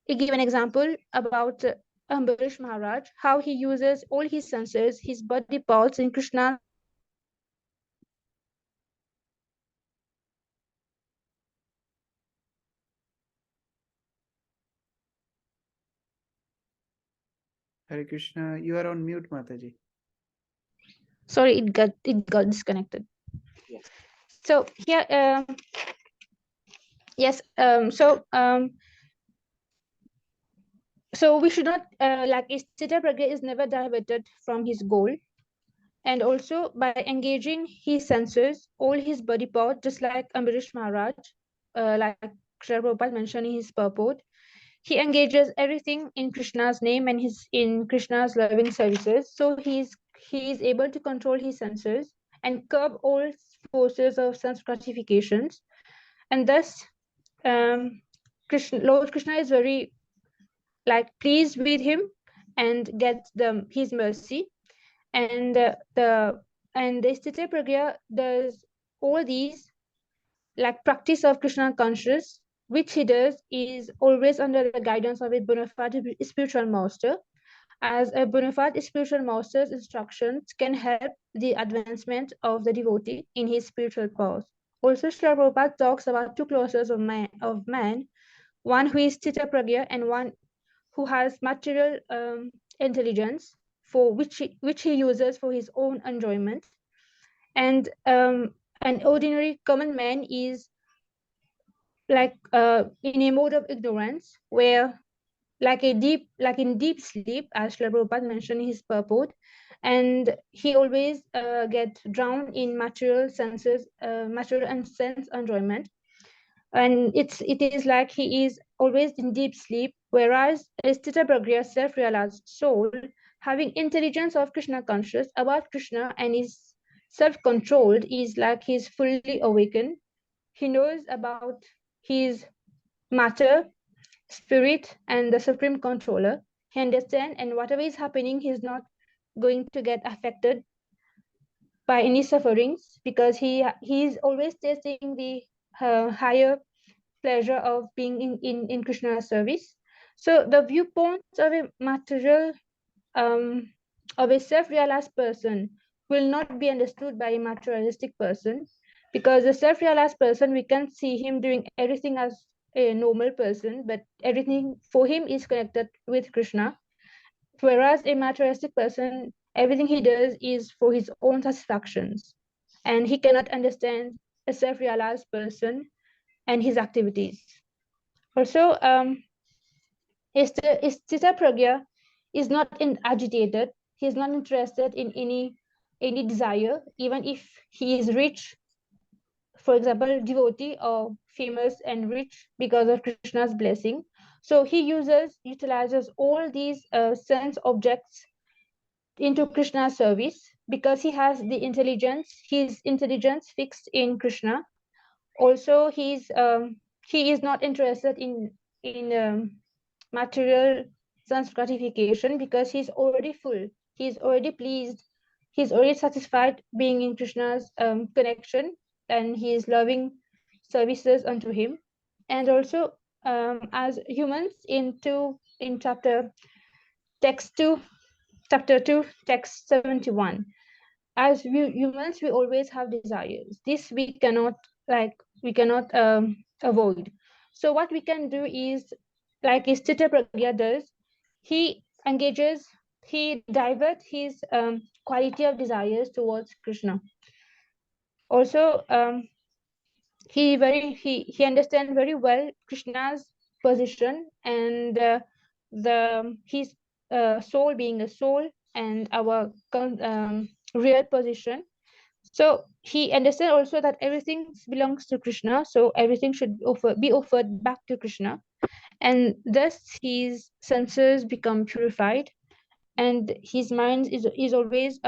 he gave an example about Ambarish Maharaj, how he uses all his senses, his body parts in Krishna. Hare Krishna, you are on mute, Mataji. Sorry, it got disconnected. Yes. So here, yes. So we should not like Sthita Pragya is never diverted from his goal, and also by engaging his senses, all his body parts, just like Ambarish Maharaj, like Srila Prabhupada mentioned in his purport, he engages everything in Krishna's name and in Krishna's loving services. So he is able to control his senses and curb all forces of sense gratifications, and thus Lord Krishna is very pleased with him and gets his mercy, and the Sthita Pragya does all these practice of Krishna conscious, which he does is always under the guidance of a bona fide spiritual master, as a bona fide spiritual master's instructions can help the advancement of the devotee in his spiritual path. Also, Srila Prabhupada talks about two classes of man, one who is Sthita Pragya and one who has material intelligence, for which he uses for his own enjoyment. And an ordinary common man is in a mode of ignorance, where in deep sleep, as Srila Prabhupada mentioned in his purport, and he always gets drowned in material and sense enjoyment, and it is like he is always in deep sleep, whereas Sthita Pragya, self-realized soul, having intelligence of Krishna conscious about Krishna and is self-controlled, is like he's fully awakened. He knows about his matter, spirit, and the supreme controller. He understands, and whatever is happening, he's not going to get affected by any sufferings, because he is always tasting the higher pleasure of being in Krishna's service. So the viewpoints of a material of a self-realized person will not be understood by a materialistic person, because the self-realized person, we can see him doing everything as a normal person, but everything for him is connected with Krishna, whereas a materialistic person, everything he does is for his own satisfactions, and he cannot understand a self-realized person and his activities. Also, Sthita Pragya is not agitated. He is not interested in any desire, even if he is rich for example, devotee or famous and rich because of Krishna's blessing. So he utilizes all these sense objects into Krishna's service because he has his intelligence fixed in Krishna. Also, he is not interested in material sense gratification because he's already full. He's already pleased. He's already satisfied being in Krishna's connection, and he is loving services unto him. And also, as humans, in text 2, chapter 2, text 71. As humans, we always have desires. This we cannot avoid. So what we can do is, like Stita Pragya does, he divert his quality of desires towards Krishna. Also, he understands very well Krishna's position and his soul being a soul and our real position. So he understands also that everything belongs to Krishna, so everything should be offered back to Krishna, and thus his senses become purified, and his mind is always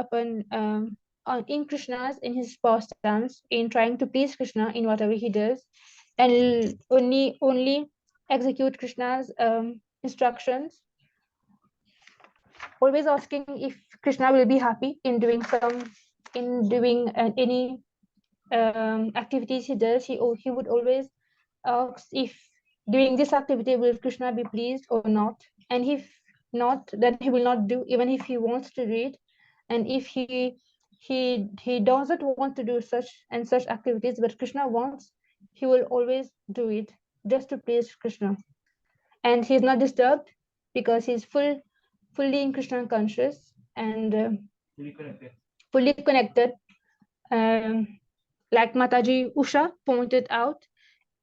in Krishna's, in his pastimes, in trying to please Krishna in whatever he does, and only execute Krishna's instructions, always asking if Krishna will be happy in doing any activities he does. He would always ask if doing this activity will Krishna be pleased or not, and if not, then he will not do, even if he wants to do it. And if he doesn't want to do such activities, but Krishna wants, he will always do it just to please Krishna. And he's not disturbed because he's fully in Krishna conscious and fully connected. Like Mataji Usha pointed out,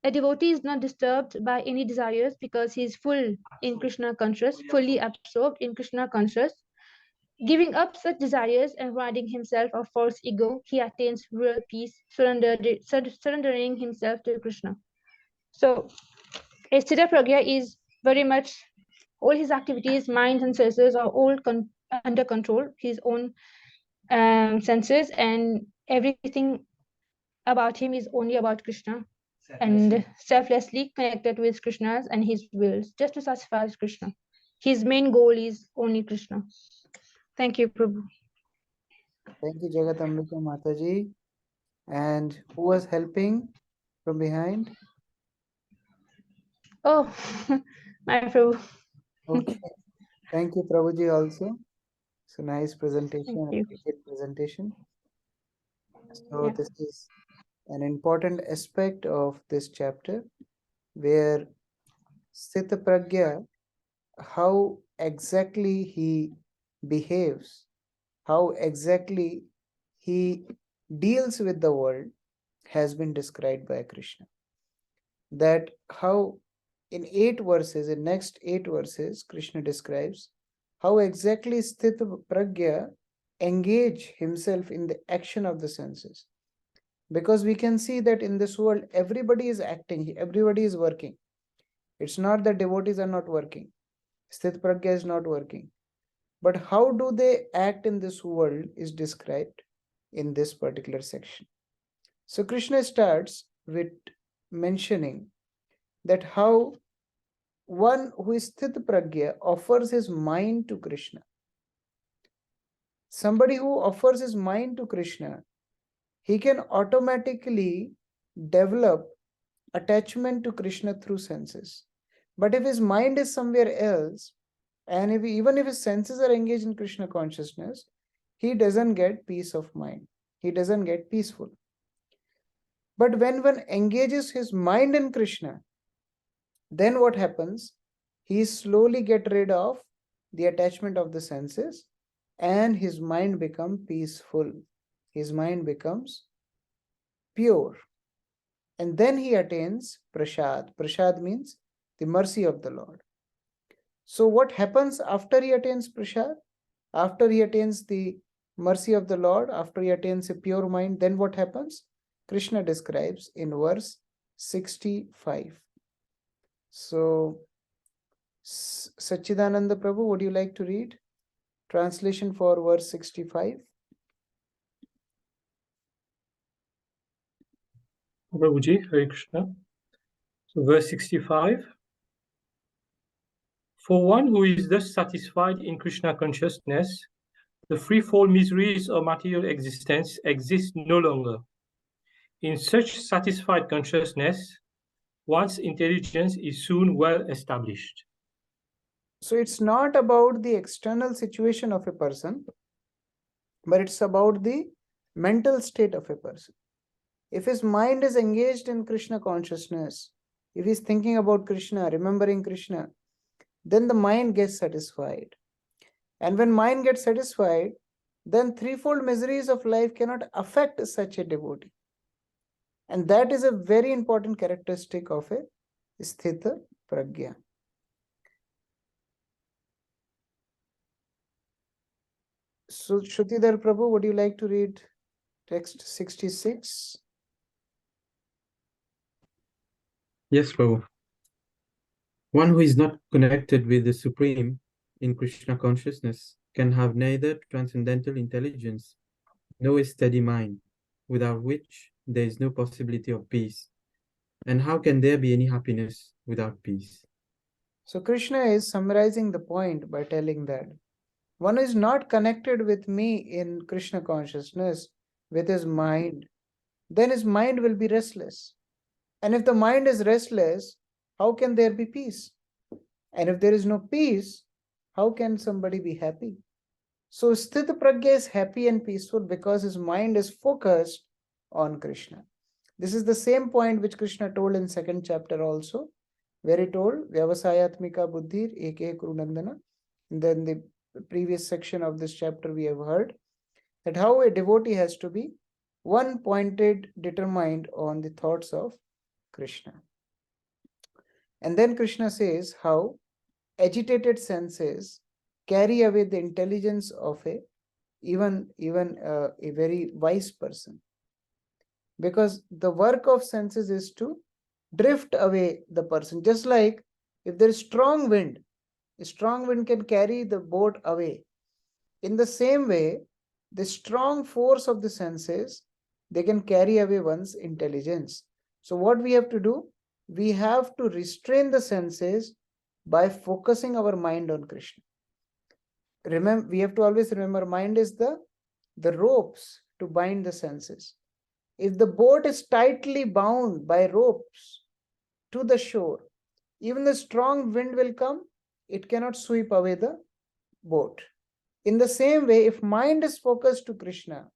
a devotee is not disturbed by any desires because he is full in Krishna conscious, fully absorbed in Krishna conscious. Giving up such desires and ridding himself of false ego, he attains real peace, surrendering himself to Krishna. So, Stita Pragya is very much, all his activities, minds and senses are all under control, his own senses, and everything about him is only about Krishna, and selflessly connected with Krishna's and his wills, just to satisfy Krishna. His main goal is only Krishna. Thank you, Prabhu. Thank you, Jagatambika Mataji. And who was helping from behind? Oh, my Prabhu. Okay. Thank you, Prabhuji, also. So nice presentation, Thank you. detailed presentation. So Yeah. this is an important aspect of this chapter where Sthita Pragya, how exactly he behaves, how exactly he deals with the world has been described by Krishna. That how in 8 verses, in next 8 verses, Krishna describes how exactly Sthita Pragya engage himself in the action of the senses. Because we can see that in this world, everybody is acting, everybody is working. It's not that devotees are not working. Sthita Pragya is not working. But how do they act in this world is described in this particular section. So Krishna starts with mentioning that how one who is Sthita Pragya offers his mind to Krishna. Somebody who offers his mind to Krishna, he can automatically develop attachment to Krishna through senses. But if his mind is somewhere else, and even if his senses are engaged in Krishna consciousness, he doesn't get peace of mind. He doesn't get peaceful. But when one engages his mind in Krishna, then what happens? He slowly gets rid of the attachment of the senses and his mind becomes peaceful. His mind becomes pure. And then he attains prasad. Prasad means the mercy of the Lord. So what happens after he attains prasad? After he attains the mercy of the Lord, after he attains a pure mind, then what happens? Krishna describes in verse 65. So, Sachidananda Prabhu, would you like to read translation for verse 65? Prabhuji, Hare Krishna. So verse 65. For one who is thus satisfied in Krishna consciousness, the threefold miseries of material existence exist no longer. In such satisfied consciousness, one's intelligence is soon well established. So it's not about the external situation of a person, but it's about the mental state of a person. If his mind is engaged in Krishna consciousness, if he's thinking about Krishna, remembering Krishna, then the mind gets satisfied. And when mind gets satisfied, then threefold miseries of life cannot affect such a devotee. And that is a very important characteristic of a sthita pragya. So, Shrutidhar Prabhu, would you like to read text 66? Yes, Prabhu. One who is not connected with the Supreme in Krishna consciousness can have neither transcendental intelligence nor a steady mind, without which there is no possibility of peace. And how can there be any happiness without peace? So Krishna is summarizing the point by telling that one is not connected with me in Krishna consciousness with his mind, then his mind will be restless. And if the mind is restless, how can there be peace? And if there is no peace, how can somebody be happy? So Sthita Pragya is happy and peaceful because his mind is focused on Krishna. This is the same point which Krishna told in 2nd chapter also, where he told Vyavasayatmika Buddhir Eke Kurunandana. Then the previous section of this chapter we have heard that how a devotee has to be one-pointed, determined on the thoughts of Krishna. And then Krishna says how agitated senses carry away the intelligence of a even a very wise person, because the work of senses is to drift away the person. Just like if there is strong wind, a strong wind can carry the boat away. In the same way, the strong force of the senses, they can carry away one's intelligence. So what we have to do, we have to restrain the senses by focusing our mind on Krishna. Remember, we have to always remember, mind is the ropes to bind the senses. If the boat is tightly bound by ropes to the shore, even the strong wind will come, it cannot sweep away the boat. In the same way, if mind is focused to Krishna,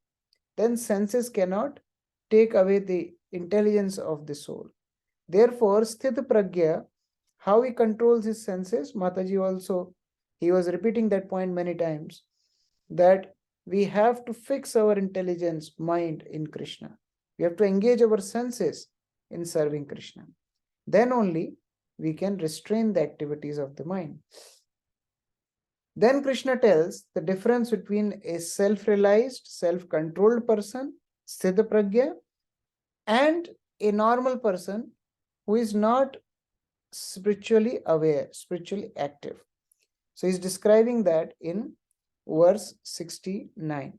then senses cannot take away the intelligence of the soul. Therefore, Sthita Pragya, how he controls his senses, Mataji also, he was repeating that point many times, that we have to fix our intelligence, mind in Krishna. We have to engage our senses in serving Krishna. Then only we can restrain the activities of the mind. Then Krishna tells the difference between a self-realized, self-controlled person, Sthita Pragya, and a normal person who is not spiritually aware, spiritually active. So he's describing that in verse 69.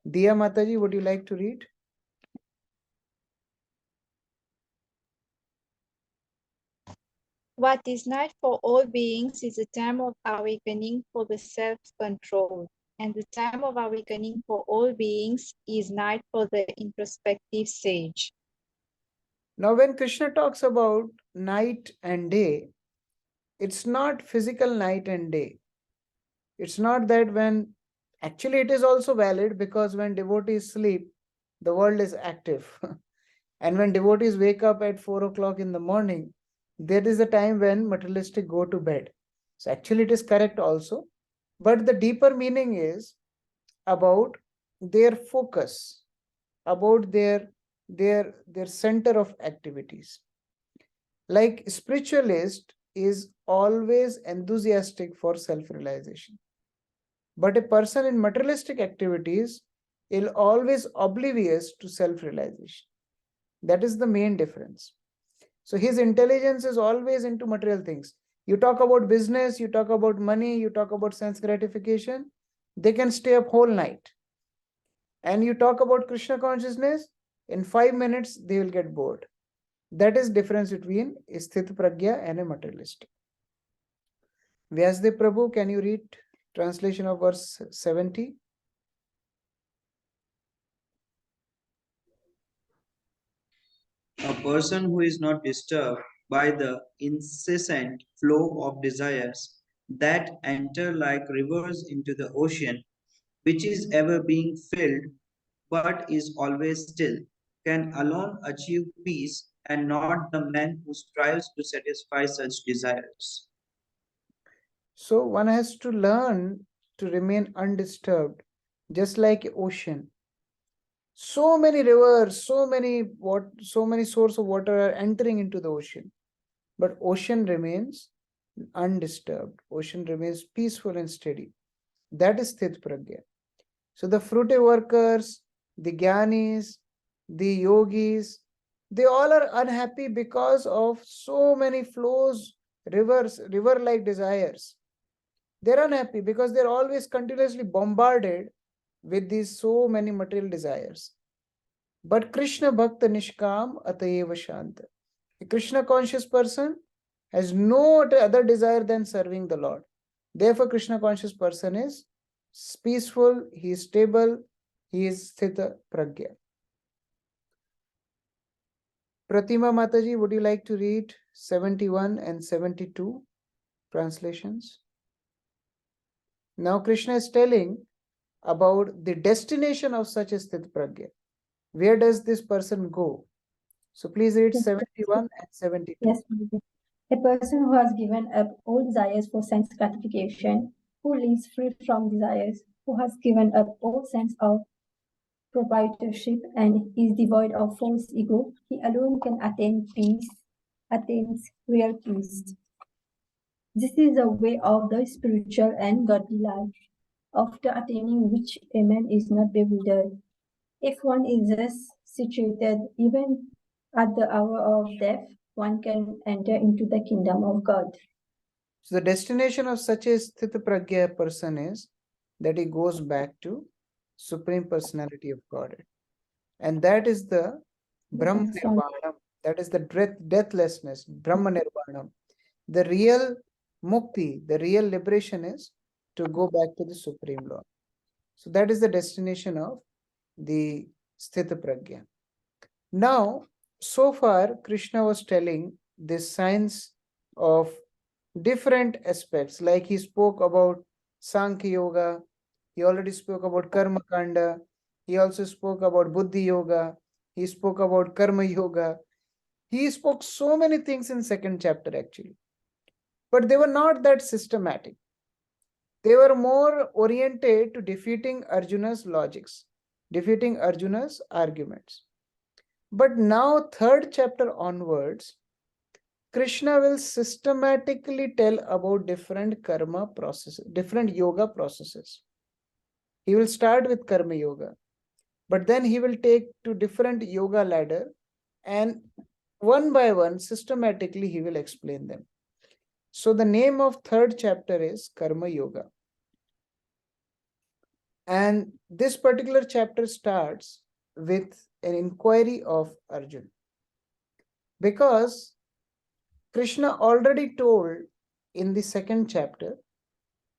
Diya Mataji, would you like to read? What is night for all beings is a time of awakening for the self-control, and the time of awakening for all beings is night for the introspective sage. Now, when Krishna talks about night and day, it's not physical night and day. It's not that when, actually it is also valid, because when devotees sleep, the world is active. And when devotees wake up at 4 o'clock in the morning, there is a time when materialistic go to bed. So actually it is correct also. But the deeper meaning is about their focus, about their center of activities. Like spiritualist is always enthusiastic for self-realization. But a person in materialistic activities is always oblivious to self-realization. That is the main difference. So his intelligence is always into material things. You talk about business, you talk about money, you talk about sense gratification, they can stay up whole night. And you talk about Krishna consciousness, in 5 minutes they will get bored. That is difference between Sthit Pragya and a materialist. Vyasdev Prabhu, can you read translation of verse 70? A person who is not disturbed by the incessant flow of desires that enter like rivers into the ocean, which is ever being filled but is always still, can alone achieve peace, and not the man who strives to satisfy such desires. So one has to learn to remain undisturbed, just like ocean. So many rivers, so many sources of water are entering into the ocean, but ocean remains undisturbed. Ocean remains peaceful and steady. That is Sthit Pragya. So the fruitive workers, the Gyanis, the yogis, they all are unhappy because of so many flows, rivers, river-like desires. They're unhappy because they're always continuously bombarded with these so many material desires. But Krishna Bhakta Nishkam Atayeva Shanta. A Krishna conscious person has no other desire than serving the Lord. Therefore, Krishna conscious person is peaceful, he is stable, he is Sthita Pragya. Pratima Mataji, would you like to read 71 and 72 translations? Now Krishna is telling about the destination of such a Sthit Pragya. Where does this person go? So please read 71 and 72. Yes, a person who has given up all desires for sense gratification, who lives free from desires, who has given up all sense of proprietorship and is devoid of false ego, he alone can attain peace, attains real peace. This is the way of the spiritual and godly life, after attaining which a man is not bewildered. If one is thus situated, even at the hour of death, one can enter into the kingdom of God. So the destination of such a Sthita Pragya person is that he goes back to Supreme Personality of Godhead. And that is the Brahma Nirvanam, that is the deathlessness, Brahma Nirvanam. The real mukti, the real liberation is to go back to the Supreme Lord. So that is the destination of the Sthita Pragya. Now, so far, Krishna was telling this science of different aspects, like he spoke about Sankhya Yoga, he already spoke about Karma Kanda, he also spoke about Buddhi Yoga, he spoke about Karma Yoga. He spoke so many things in second chapter actually. But they were not that systematic. They were more oriented to defeating Arjuna's logics, defeating Arjuna's arguments. But now, third chapter onwards, Krishna will systematically tell about different karma processes, different yoga processes. He will start with Karma Yoga, but then he will take to different yoga ladder, and one by one, systematically, he will explain them. So the name of third chapter is Karma Yoga. And this particular chapter starts with an inquiry of Arjuna. Because Krishna already told in the second chapter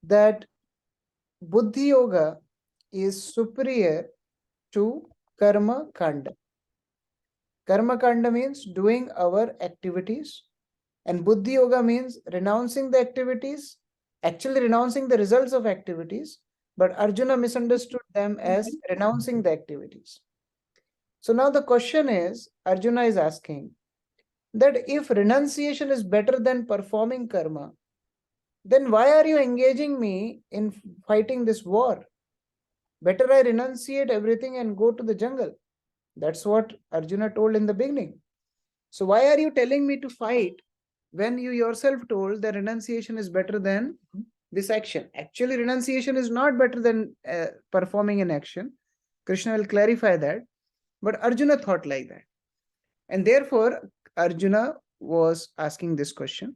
that Buddhi Yoga is superior to Karma Kanda. Karma Kanda means doing our activities, and Buddhi Yoga means renouncing the activities, actually renouncing the results of activities, but Arjuna misunderstood them as renouncing the activities. So now the question is, Arjuna is asking that if renunciation is better than performing karma, then why are you engaging me in fighting this war? Better I renunciate everything and go to the jungle. That's what Arjuna told in the beginning. So why are you telling me to fight when you yourself told that renunciation is better than this action? Actually, renunciation is not better than performing an action. Krishna will clarify that. But Arjuna thought like that. And therefore, Arjuna was asking this question.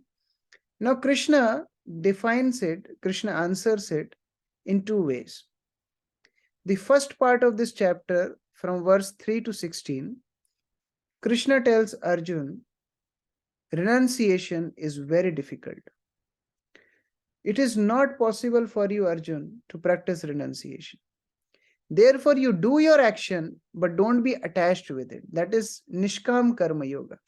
Now, Krishna defines it, Krishna answers it in two ways. The first part of this chapter, from verse 3 to 16, Krishna tells Arjun, renunciation is very difficult. It is not possible for you, Arjun, to practice renunciation. Therefore, you do your action, but don't be attached with it. That is Nishkam Karma Yoga.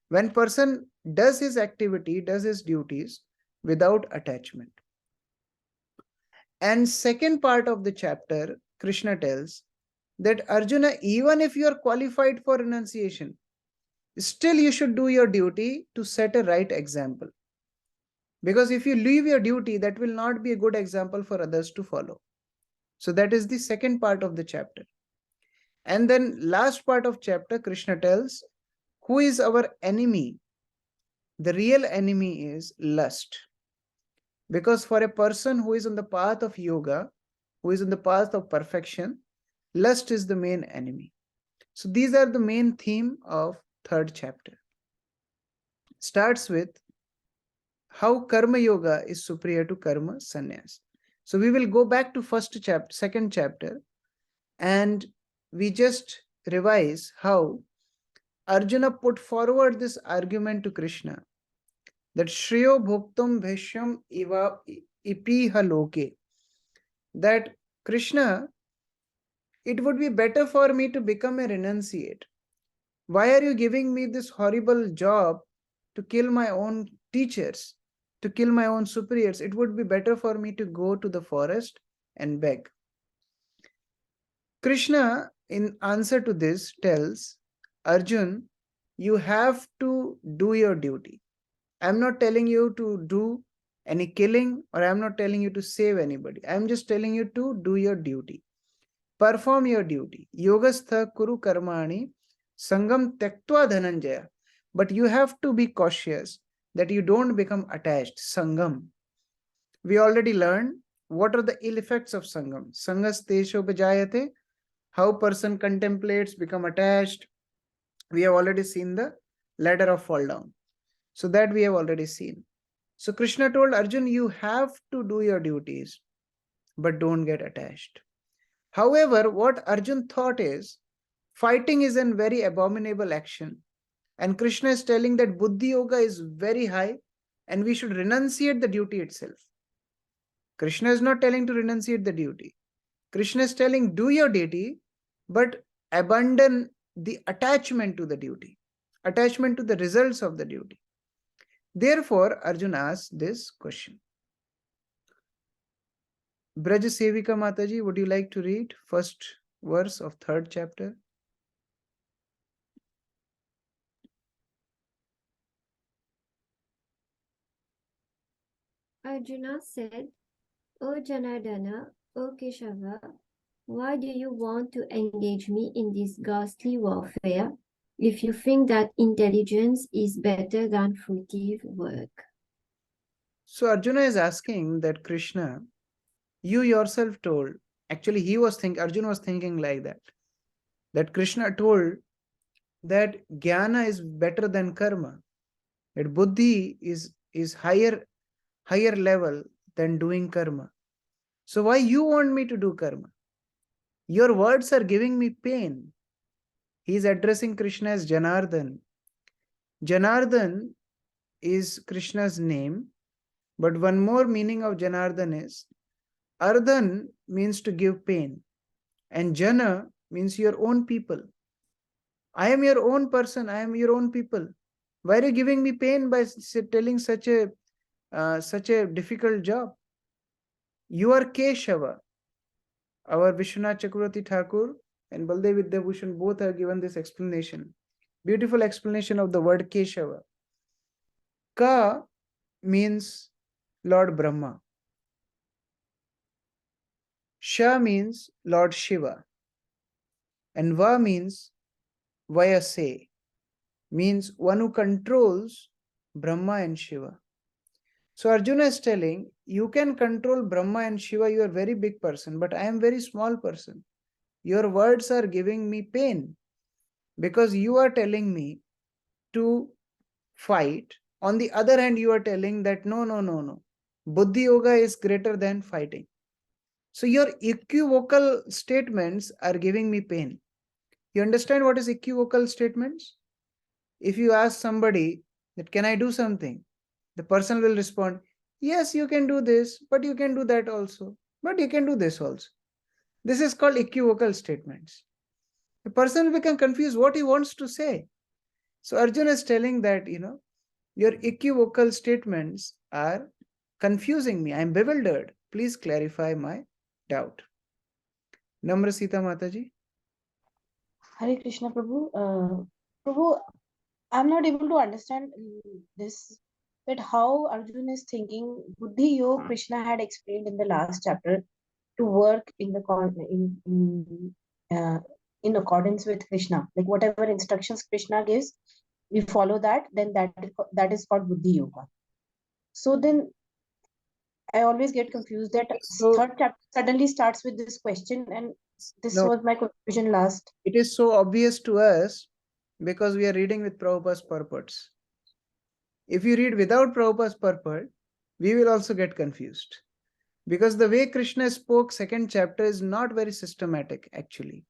When person does his activity, does his duties without attachment. And second part of the chapter, Krishna tells that Arjuna, even if you are qualified for renunciation, still you should do your duty to set a right example. Because if you leave your duty, that will not be a good example for others to follow. So that is the second part of the chapter. And then last part of chapter, Krishna tells, who is our enemy? The real enemy is lust. Because for a person who is on the path of yoga, who is on the path of perfection, lust is the main enemy. So these are the main theme of third chapter. Starts with how karma yoga is superior to karma sannyas. So we will go back to second chapter, and we just revise how Arjuna put forward this argument to Krishna that Shriyo Bhuktam Bheshyam Ipiha Loke, that Krishna, it would be better for me to become a renunciate. Why are you giving me this horrible job to kill my own teachers, to kill my own superiors? It would be better for me to go to the forest and beg. Krishna, in answer to this, tells Arjun, you have to do your duty. I'm not telling you to do any killing, or I'm not telling you to save anybody. I'm just telling you to do your duty. Perform your duty. Yogastha kuru karmani sangam tektva dhananjaya. But you have to be cautious that you don't become attached. Sangam. We already learned what are the ill effects of sangam. Sangas tesho bajayate. How person contemplates, become attached. We have already seen the ladder of fall down. So that we have already seen. So Krishna told Arjun, you have to do your duties, but don't get attached. However, what Arjun thought is, fighting is a very abominable action. And Krishna is telling that Buddhi Yoga is very high and we should renunciate the duty itself. Krishna is not telling to renunciate the duty. Krishna is telling, do your duty, but abandon the attachment to the duty, attachment to the results of the duty. Therefore, Arjuna asked this question. Braja Sevika Mataji, would you like to read first verse of third chapter? Arjuna said, O Janardana, O Keshava, why do you want to engage me in this ghastly warfare if you think that intelligence is better than fruitive work? So Arjuna is asking that Krishna, you yourself told, actually Arjuna was thinking like that Krishna told that jnana is better than karma, that buddhi is higher level than doing karma. So why you want me to do karma? Your words are giving me pain. He is addressing Krishna as Janardhan. Janardhan is Krishna's name, but one more meaning of Janardhan is Ardhan means to give pain, and Jana means your own people. I am your own person, I am your own people. Why are you giving me pain by telling such a difficult job? You are Keshava. Our Vishwanath Chakravarti Thakur and Baldev Vidyabhushan both have given this explanation. Beautiful explanation of the word Keshava. Ka means Lord Brahma. Sha means Lord Shiva. And Va means Vayase, means one who controls Brahma and Shiva. So Arjuna is telling, you can control Brahma and Shiva, you are a very big person, but I am a very small person. your words are giving me pain because you are telling me to fight. On the other hand, you are telling that no. Buddhi yoga is greater than fighting. So your equivocal statements are giving me pain. You understand what is equivocal statements? If you ask somebody that can I do something, the person will respond, yes, you can do this, but you can do that also, but you can do this also. This is called equivocal statements. The person will become confused what he wants to say. So Arjuna is telling that, your equivocal statements are confusing me. I am bewildered. Please clarify my doubt. Namra Sita Mataji. Hare Krishna Prabhu. Prabhu, I'm not able to understand this, that how Arjuna is thinking. Buddhi Yoga Krishna had explained in the last chapter to work in the in accordance with Krishna. Like whatever instructions Krishna gives, we follow that. Then that is called Buddhi Yoga. So then I always get confused that third chapter suddenly starts with this question, and this was my confusion last. It is so obvious to us because we are reading with Prabhupada's purports. If you read without Prabhupada's purport, we will also get confused. Because the way Krishna spoke second chapter is not very systematic actually.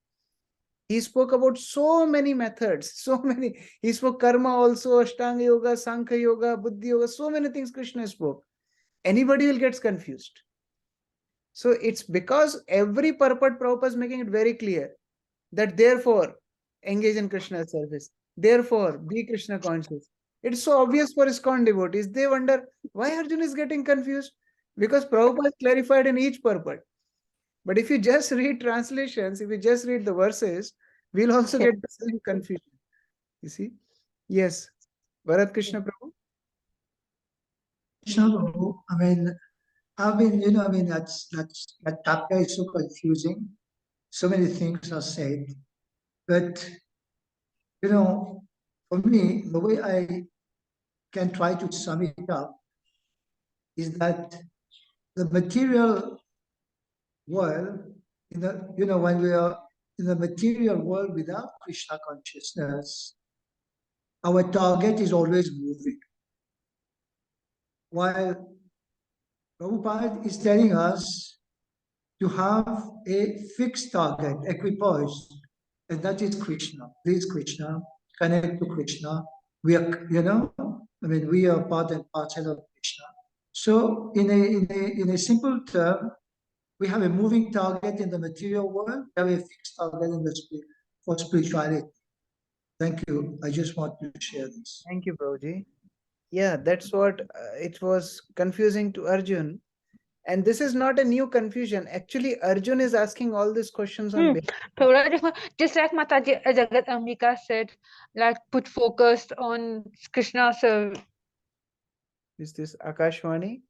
He spoke about so many methods, so many. He spoke karma also, Ashtanga Yoga, Sankhya Yoga, Buddhi Yoga, so many things Krishna spoke. Anybody will get confused. So it's because every purport Prabhupada is making it very clear that therefore engage in Krishna's service. Therefore be Krishna conscious. It's so obvious for ISKCON devotees. They wonder why Arjuna is getting confused. Because Prabhupada clarified in each purport. But if you just read translations, if you just read the verses, we'll also get the same confusion. You see? Yes. Bharat Krishna Prabhu? Krishna Prabhu, that chapter is so confusing. So many things are said. But, for me, the way I can try to sum it up is that the material world, when we are in the material world without Krishna consciousness, our target is always moving. While Prabhupada is telling us to have a fixed target, equipoise, and that is Krishna. Please Krishna, connect to Krishna. We are, we are part and parcel of Krishna. So in a simple term, we have a moving target in the material world, we have a fixed target in for spirituality. Thank you. I just want to share this. Thank you, Prabhuji. Yeah, that's what it was confusing to Arjun. And this is not a new confusion. Actually, Arjun is asking all these questions on behalf. Just like Mataji Jagat Ambika said, like put focus on Krishna. So Is this Akashwani?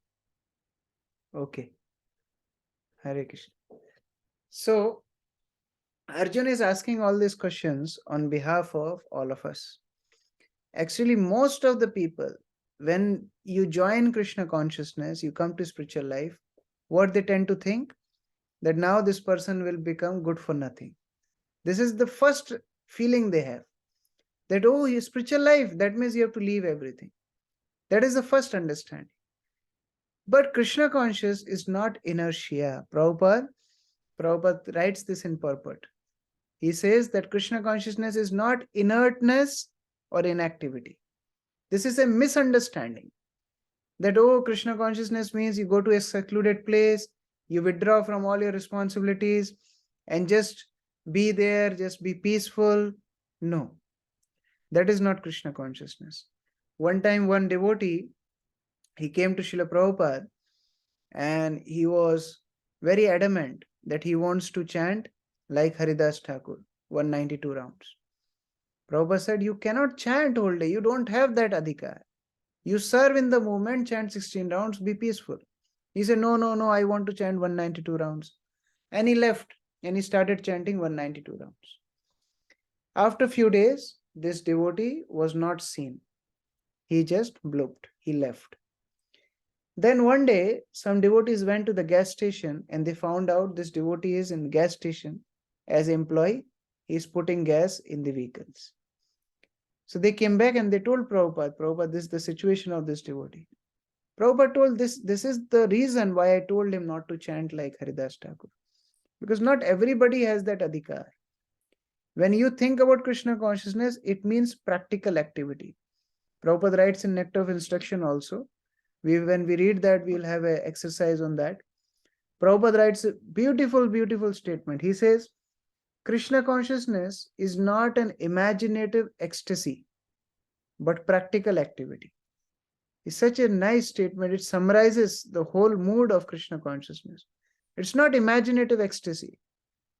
Okay. Hare Krishna. So, Arjun is asking all these questions on behalf of all of us. Actually, most of the people, when you join Krishna consciousness, you come to spiritual life, what they tend to think? That now this person will become good for nothing. This is the first feeling they have. That, oh, your spiritual life, that means you have to leave everything. That is the first understanding. But Krishna conscious is not inertia. Prabhupada writes this in purport. He says that Krishna consciousness is not inertness or inactivity. This is a misunderstanding. That, oh, Krishna consciousness means you go to a secluded place, you withdraw from all your responsibilities and just be there, just be peaceful. No, that is not Krishna consciousness. One time, one devotee, he came to Srila Prabhupada and he was very adamant that he wants to chant like Haridas Thakur, 192 rounds. Prabhupada said, you cannot chant all day. You don't have that adhikar. You serve in the movement, chant 16 rounds, be peaceful. He said, no, I want to chant 192 rounds. And he left and he started chanting 192 rounds. After a few days, this devotee was not seen. He just blooped. He left. Then one day, some devotees went to the gas station and they found out this devotee is in the gas station as employee, he's putting gas in the vehicles. So they came back and they told Prabhupada, this is the situation of this devotee. Prabhupada told this is the reason why I told him not to chant like Haridas Thakur. Because not everybody has that adhikar. When you think about Krishna consciousness, it means practical activity. Prabhupada writes in Nectar of Instruction also. When we read that, we'll have an exercise on that. Prabhupada writes a beautiful, beautiful statement. He says, Krishna consciousness is not an imaginative ecstasy, but practical activity. It's such a nice statement. It summarizes the whole mood of Krishna consciousness. It's not imaginative ecstasy,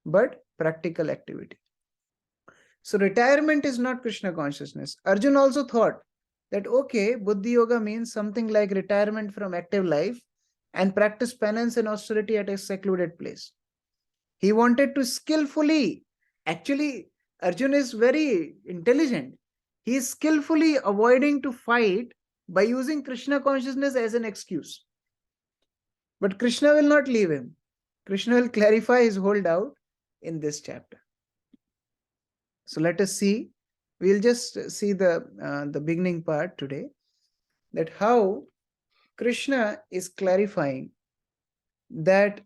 but practical activity. So retirement is not Krishna consciousness. Arjun also thought that, okay, Buddhi Yoga means something like retirement from active life and practice penance and austerity at a secluded place. He wanted to skillfully, actually, Arjun is very intelligent. He is skillfully avoiding to fight by using Krishna consciousness as an excuse. But Krishna will not leave him. Krishna will clarify his whole doubt in this chapter. So let us see. We'll just see the beginning part today, that how Krishna is clarifying that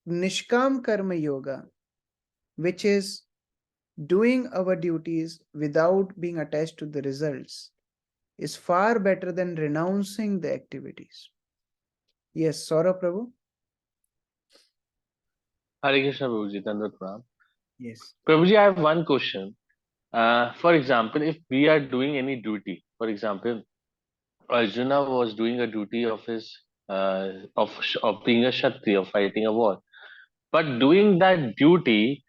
Nishkam Karma Yoga, which is doing our duties without being attached to the results, is far better than renouncing the activities. Yes, Saurabh Prabhu? Hare Krishna Prabhuji, Dandavat Pranam. Yes. Prabhuji, I have one question. For example, if we are doing any duty, for example, Arjuna was doing a duty of his of being a Kshatriya, of fighting a war. But doing that duty,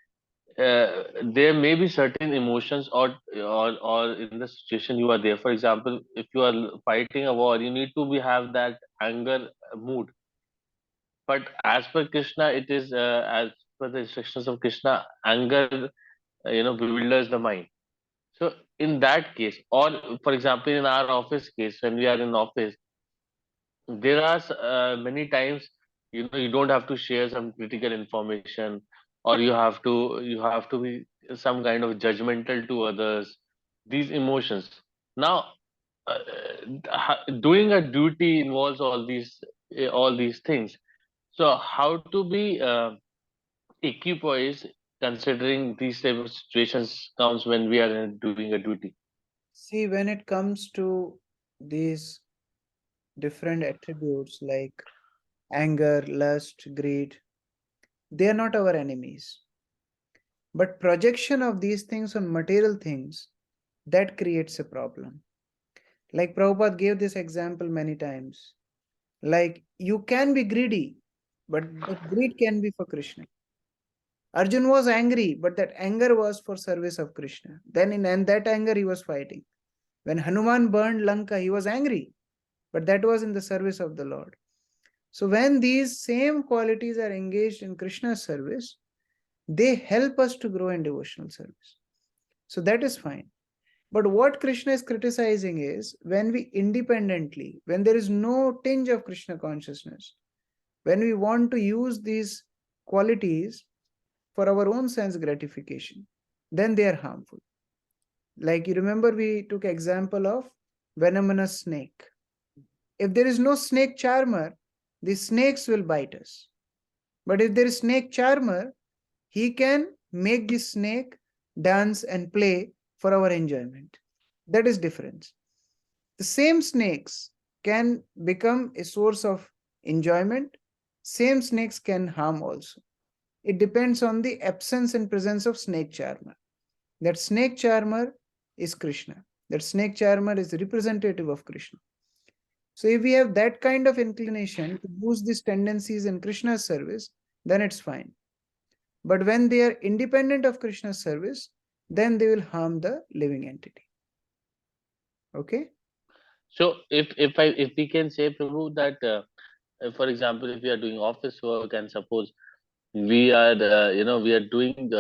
there may be certain emotions or in the situation you are there. For example, if you are fighting a war, you need to have that anger mood. But as per Krishna, it is as per the instructions of Krishna, anger bewilders the mind. So in that case, or for example, in our office case, when we are in office, there are many times you don't have to share some critical information, or you have to be some kind of judgmental to others. These emotions. Now, doing a duty involves all these things. So how to be equipoise considering these type of situations comes when we are doing a duty? See, when it comes to these different attributes like anger, lust, greed, they are not our enemies. But projection of these things on material things, that creates a problem. Like Prabhupada gave this example many times. Like you can be greedy, but that greed can be for Krishna. Arjun was angry, but that anger was for service of Krishna. Then in that anger he was fighting. When Hanuman burned Lanka, he was angry, but that was in the service of the Lord. So when these same qualities are engaged in Krishna's service, they help us to grow in devotional service. So that is fine. But what Krishna is criticizing is when we independently, when there is no tinge of Krishna consciousness, when we want to use these qualities for our own sense gratification, then they are harmful. Like you remember, we took example of venomous snake. If there is no snake charmer, the snakes will bite us. But if there is snake charmer, he can make the snake dance and play for our enjoyment. That is difference. The same snakes can become a source of enjoyment. Same snakes can harm also. It depends on the absence and presence of snake charmer. That snake charmer is Krishna. That snake charmer is representative of Krishna. So if we have that kind of inclination to use these tendencies in Krishna's service, then it's fine. But when they are independent of Krishna's service, then they will harm the living entity. Okay? So if we can say, Prabhu, that for example, if we are doing office work and suppose we are we are doing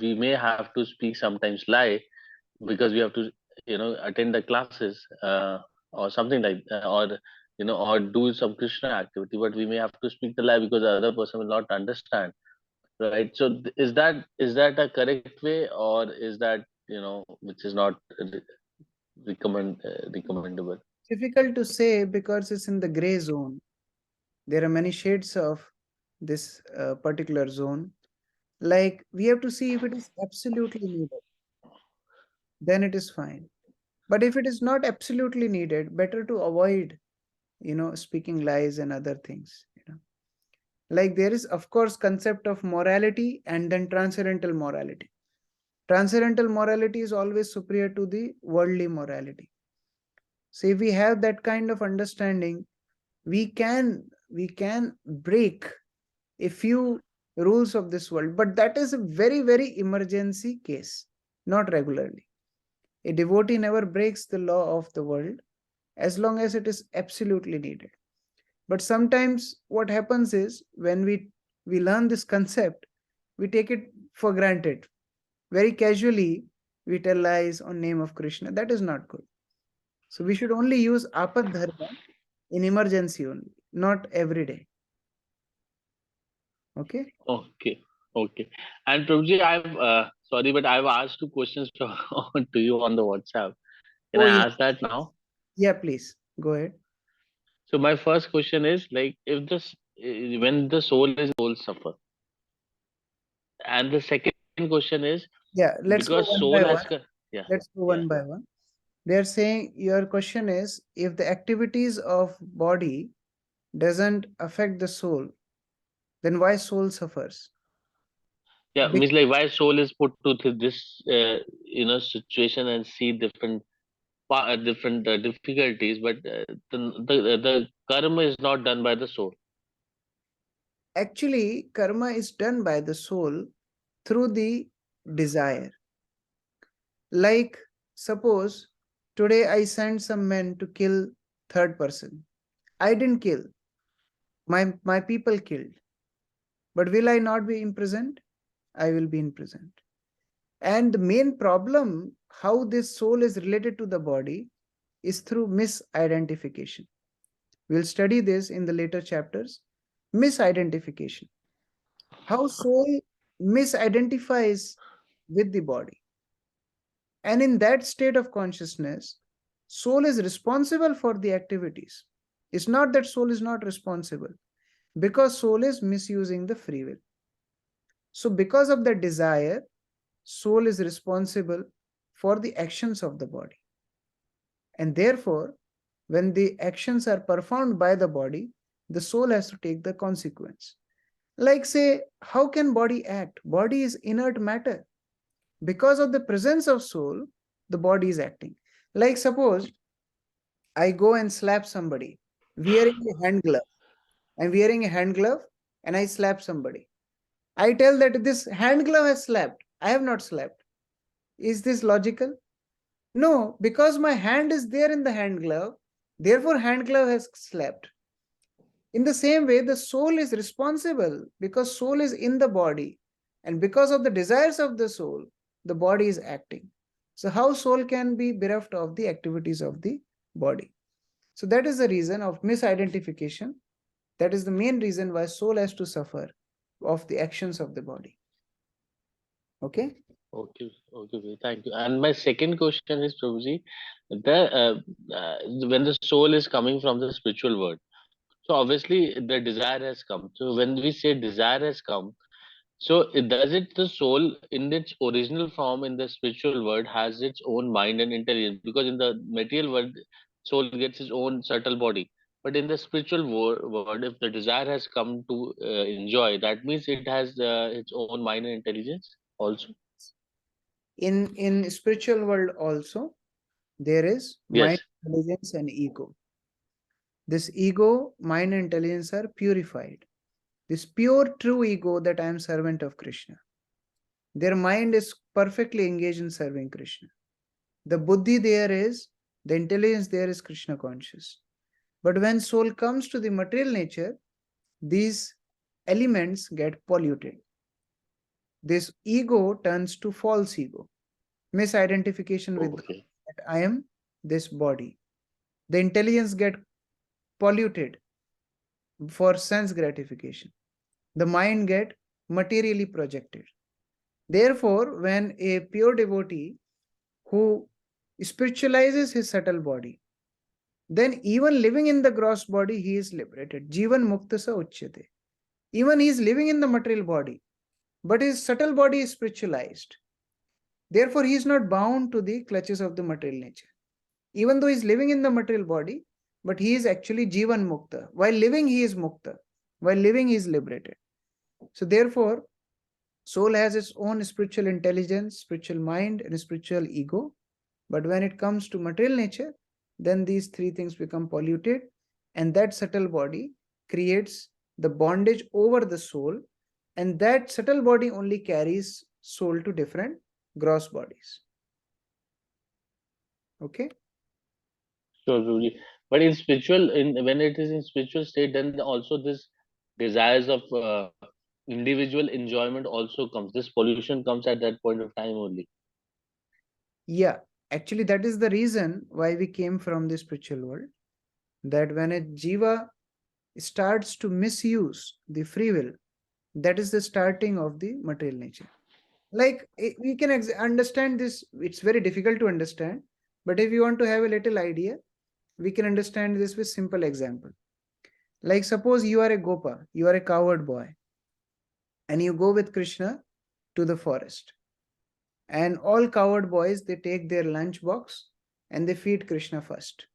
we may have to speak sometimes lie because we have to attend the classes or something like or do some Krishna activity, but we may have to speak the lie because the other person will not understand. right? So is that a correct way, or is that, which is not recommendable? Difficult to say because it's in the gray zone. There are many shades of this particular zone. Like we have to see if it is absolutely needed, then it is fine. But if it is not absolutely needed, better to avoid, speaking lies and other things. Like there is, of course, concept of morality and then transcendental morality. Transcendental morality is always superior to the worldly morality. So if we have that kind of understanding, we can break a few rules of this world, but that is a very, very emergency case, not regularly. A devotee never breaks the law of the world as long as it is absolutely needed. But sometimes what happens is when we learn this concept, we take it for granted. Very casually, we tell lies on name of Krishna. That is not good. So we should only use apad dharma in emergency only, not every day. Okay? Okay. And Prabhuji, I've sorry, but I've asked two questions to, to you on the WhatsApp. Can Oh, I yeah. ask that now? Yeah, please. Go ahead. So my first question is like, if this when the soul suffer, and the second question is, Yeah, let's go because one soul by has one. yeah, Let's go yeah. one by one. They are saying your question is if the activities of body doesn't affect the soul, then why soul suffers? Yeah, means like why soul is put to this situation and see different different difficulties, but the karma is not done by the soul. Actually, karma is done by the soul through the desire. Like, suppose today I sent some men to kill third person. I didn't kill. My people killed. But will I not be imprisoned? I will be imprisoned. And the main problem, how this soul is related to the body, is through misidentification. We'll study this in the later chapters. Misidentification. How soul misidentifies with the body. And in that state of consciousness, soul is responsible for the activities. It's not that soul is not responsible, because soul is misusing the free will. So because of the desire, soul is responsible for the actions of the body. And therefore, when the actions are performed by the body, the soul has to take the consequence. Like say, how can body act? Body is inert matter. Because of the presence of soul, the body is acting. Like suppose I go and slap somebody wearing a hand glove. I'm wearing a hand glove and I slap somebody. I tell that this hand glove has slapped. I have not slapped. Is this logical? No, because my hand is there in the hand glove, therefore hand glove has slapped. In the same way, the soul is responsible because soul is in the body, and because of the desires of the soul, the body is acting. So how soul can be bereft of the activities of the body? So that is the reason of misidentification. That is the main reason why soul has to suffer of the actions of the body. Okay? Okay, thank you. And my second question is, Prabhuji, when the soul is coming from the spiritual world, so obviously the desire has come. So when we say desire has come, so does it the soul in its original form in the spiritual world has its own mind and intelligence? Because in the material world, soul gets its own subtle body. But in the spiritual world, if the desire has come to enjoy, that means it has its own mind and intelligence also. In spiritual world also, there is mind, Yes. intelligence, and ego. This ego, mind, and intelligence are purified. This pure, true ego that I am servant of Krishna. Their mind is perfectly engaged in serving Krishna. The buddhi there is, the intelligence there is Krishna conscious. But when soul comes to the material nature, these elements get polluted. This ego turns to false ego, misidentification with that I am this body. The intelligence get polluted for sense gratification. The mind get materially projected. Therefore, when a pure devotee who spiritualizes his subtle body, then even living in the gross body, he is liberated. Jivan mukta sa uchyate. Even he is living in the material body, but his subtle body is spiritualized. Therefore, he is not bound to the clutches of the material nature. Even though he is living in the material body, but he is actually Jivan Mukta. While living, he is Mukta. While living, he is liberated. So therefore, soul has its own spiritual intelligence, spiritual mind, and spiritual ego. But when it comes to material nature, then these three things become polluted, and that subtle body creates the bondage over the soul, and that subtle body only carries soul to different gross bodies. Okay? Sure, Guruji. But in spiritual, when it is in spiritual state, then also this desires of individual enjoyment also comes. This pollution comes at that point of time only. Yeah, actually, that is the reason why we came from the spiritual world. That when a jiva starts to misuse the free will, that is the starting of the material nature. Like we can understand this, it's very difficult to understand, but if you want to have a little idea, we can understand this with simple example. Like suppose you are a gopa, you are a coward boy, and you go with Krishna to the forest. And all coward boys, they take their lunch box and they feed Krishna first.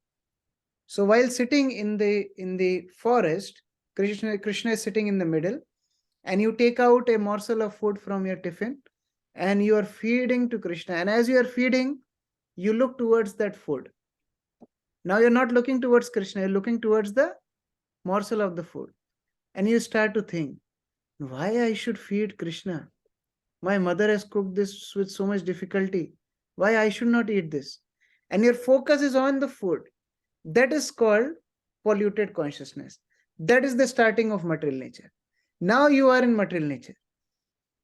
So while sitting in the forest, Krishna is sitting in the middle, and you take out a morsel of food from your tiffin and you are feeding to Krishna. And as you are feeding, you look towards that food. Now you're not looking towards Krishna, you're looking towards the morsel of the food. And you start to think, why I should feed Krishna? My mother has cooked this with so much difficulty. Why I should not eat this? And your focus is on the food. That is called polluted consciousness. That is the starting of material nature. Now you are in material nature.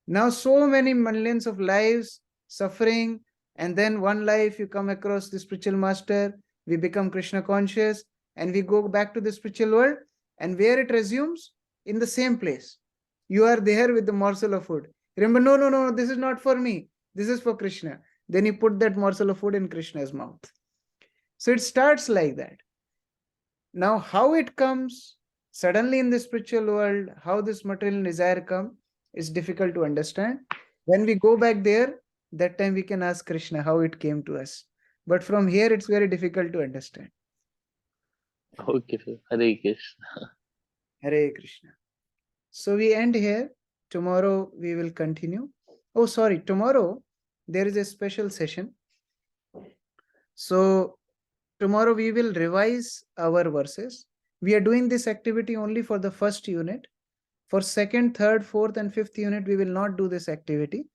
Now so many millions of lives suffering, and then one life you come across the spiritual master, we become Krishna conscious, and we go back to the spiritual world, and where it resumes? In the same place. You are there with the morsel of food. Remember, no, this is not for me. This is for Krishna. Then you put that morsel of food in Krishna's mouth. So it starts like that. Now, how it comes suddenly in the spiritual world, how this material desire comes, is difficult to understand. When we go back there, that time we can ask Krishna how it came to us. But from here, it's very difficult to understand. Okay, sir. Hare Krishna. Hare Krishna. So we end here. Tomorrow we will continue. Oh, sorry. Tomorrow there is a special session. So tomorrow we will revise our verses. We are doing this activity only for the first unit. For second, third, fourth, and fifth unit, we will not do this activity.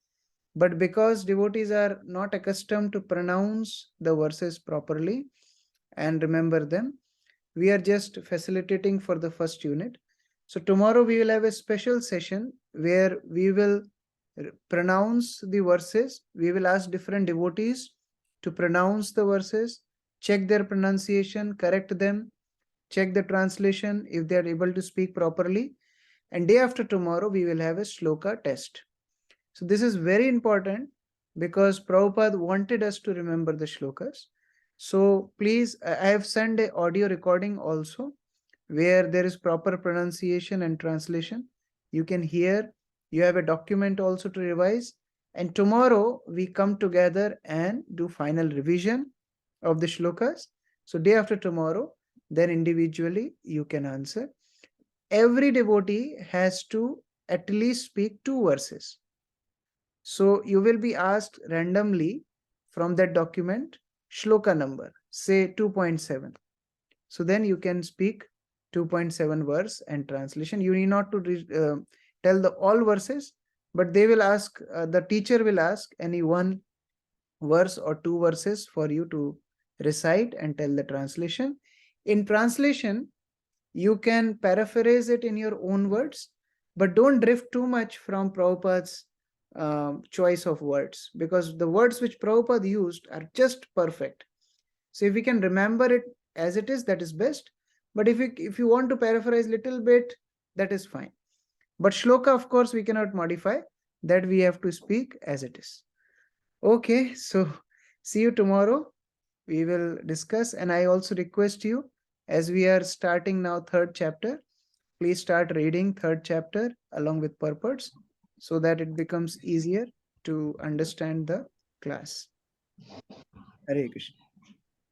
But because devotees are not accustomed to pronounce the verses properly and remember them, we are just facilitating for the first unit. So tomorrow we will have a special session where we will pronounce the verses. We will ask different devotees to pronounce the verses, check their pronunciation, correct them, check the translation if they are able to speak properly. And day after tomorrow, we will have a shloka test. So this is very important because Prabhupada wanted us to remember the shlokas. So please, I have sent an audio recording also where there is proper pronunciation and translation. You can hear, you have a document also to revise. And tomorrow we come together and do final revision of the shlokas. So day after tomorrow, then individually you can answer. Every devotee has to at least speak 2 verses. So you will be asked randomly from that document shloka number, say 2.7. So then you can speak 2.7 verse and translation. You need not to tell the all verses, but they will ask, the teacher will ask any 1 verse or 2 verses for you to recite and tell the translation. In translation, you can paraphrase it in your own words, but don't drift too much from Prabhupada's choice of words, because the words which Prabhupada used are just perfect. So if we can remember it as it is, that is best. But if you want to paraphrase little bit, that is fine. But shloka, of course, we cannot modify. That we have to speak as it is. Okay, so see you tomorrow. We will discuss, and I also request you, as we are starting now third chapter, please start reading third chapter along with purports so that it becomes easier to understand the class. Hare Krishna.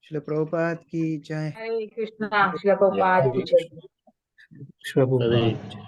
Srila Prabhupada ki jai. Hare Krishna, Shila Prabhupada ki jai. Prabhupada.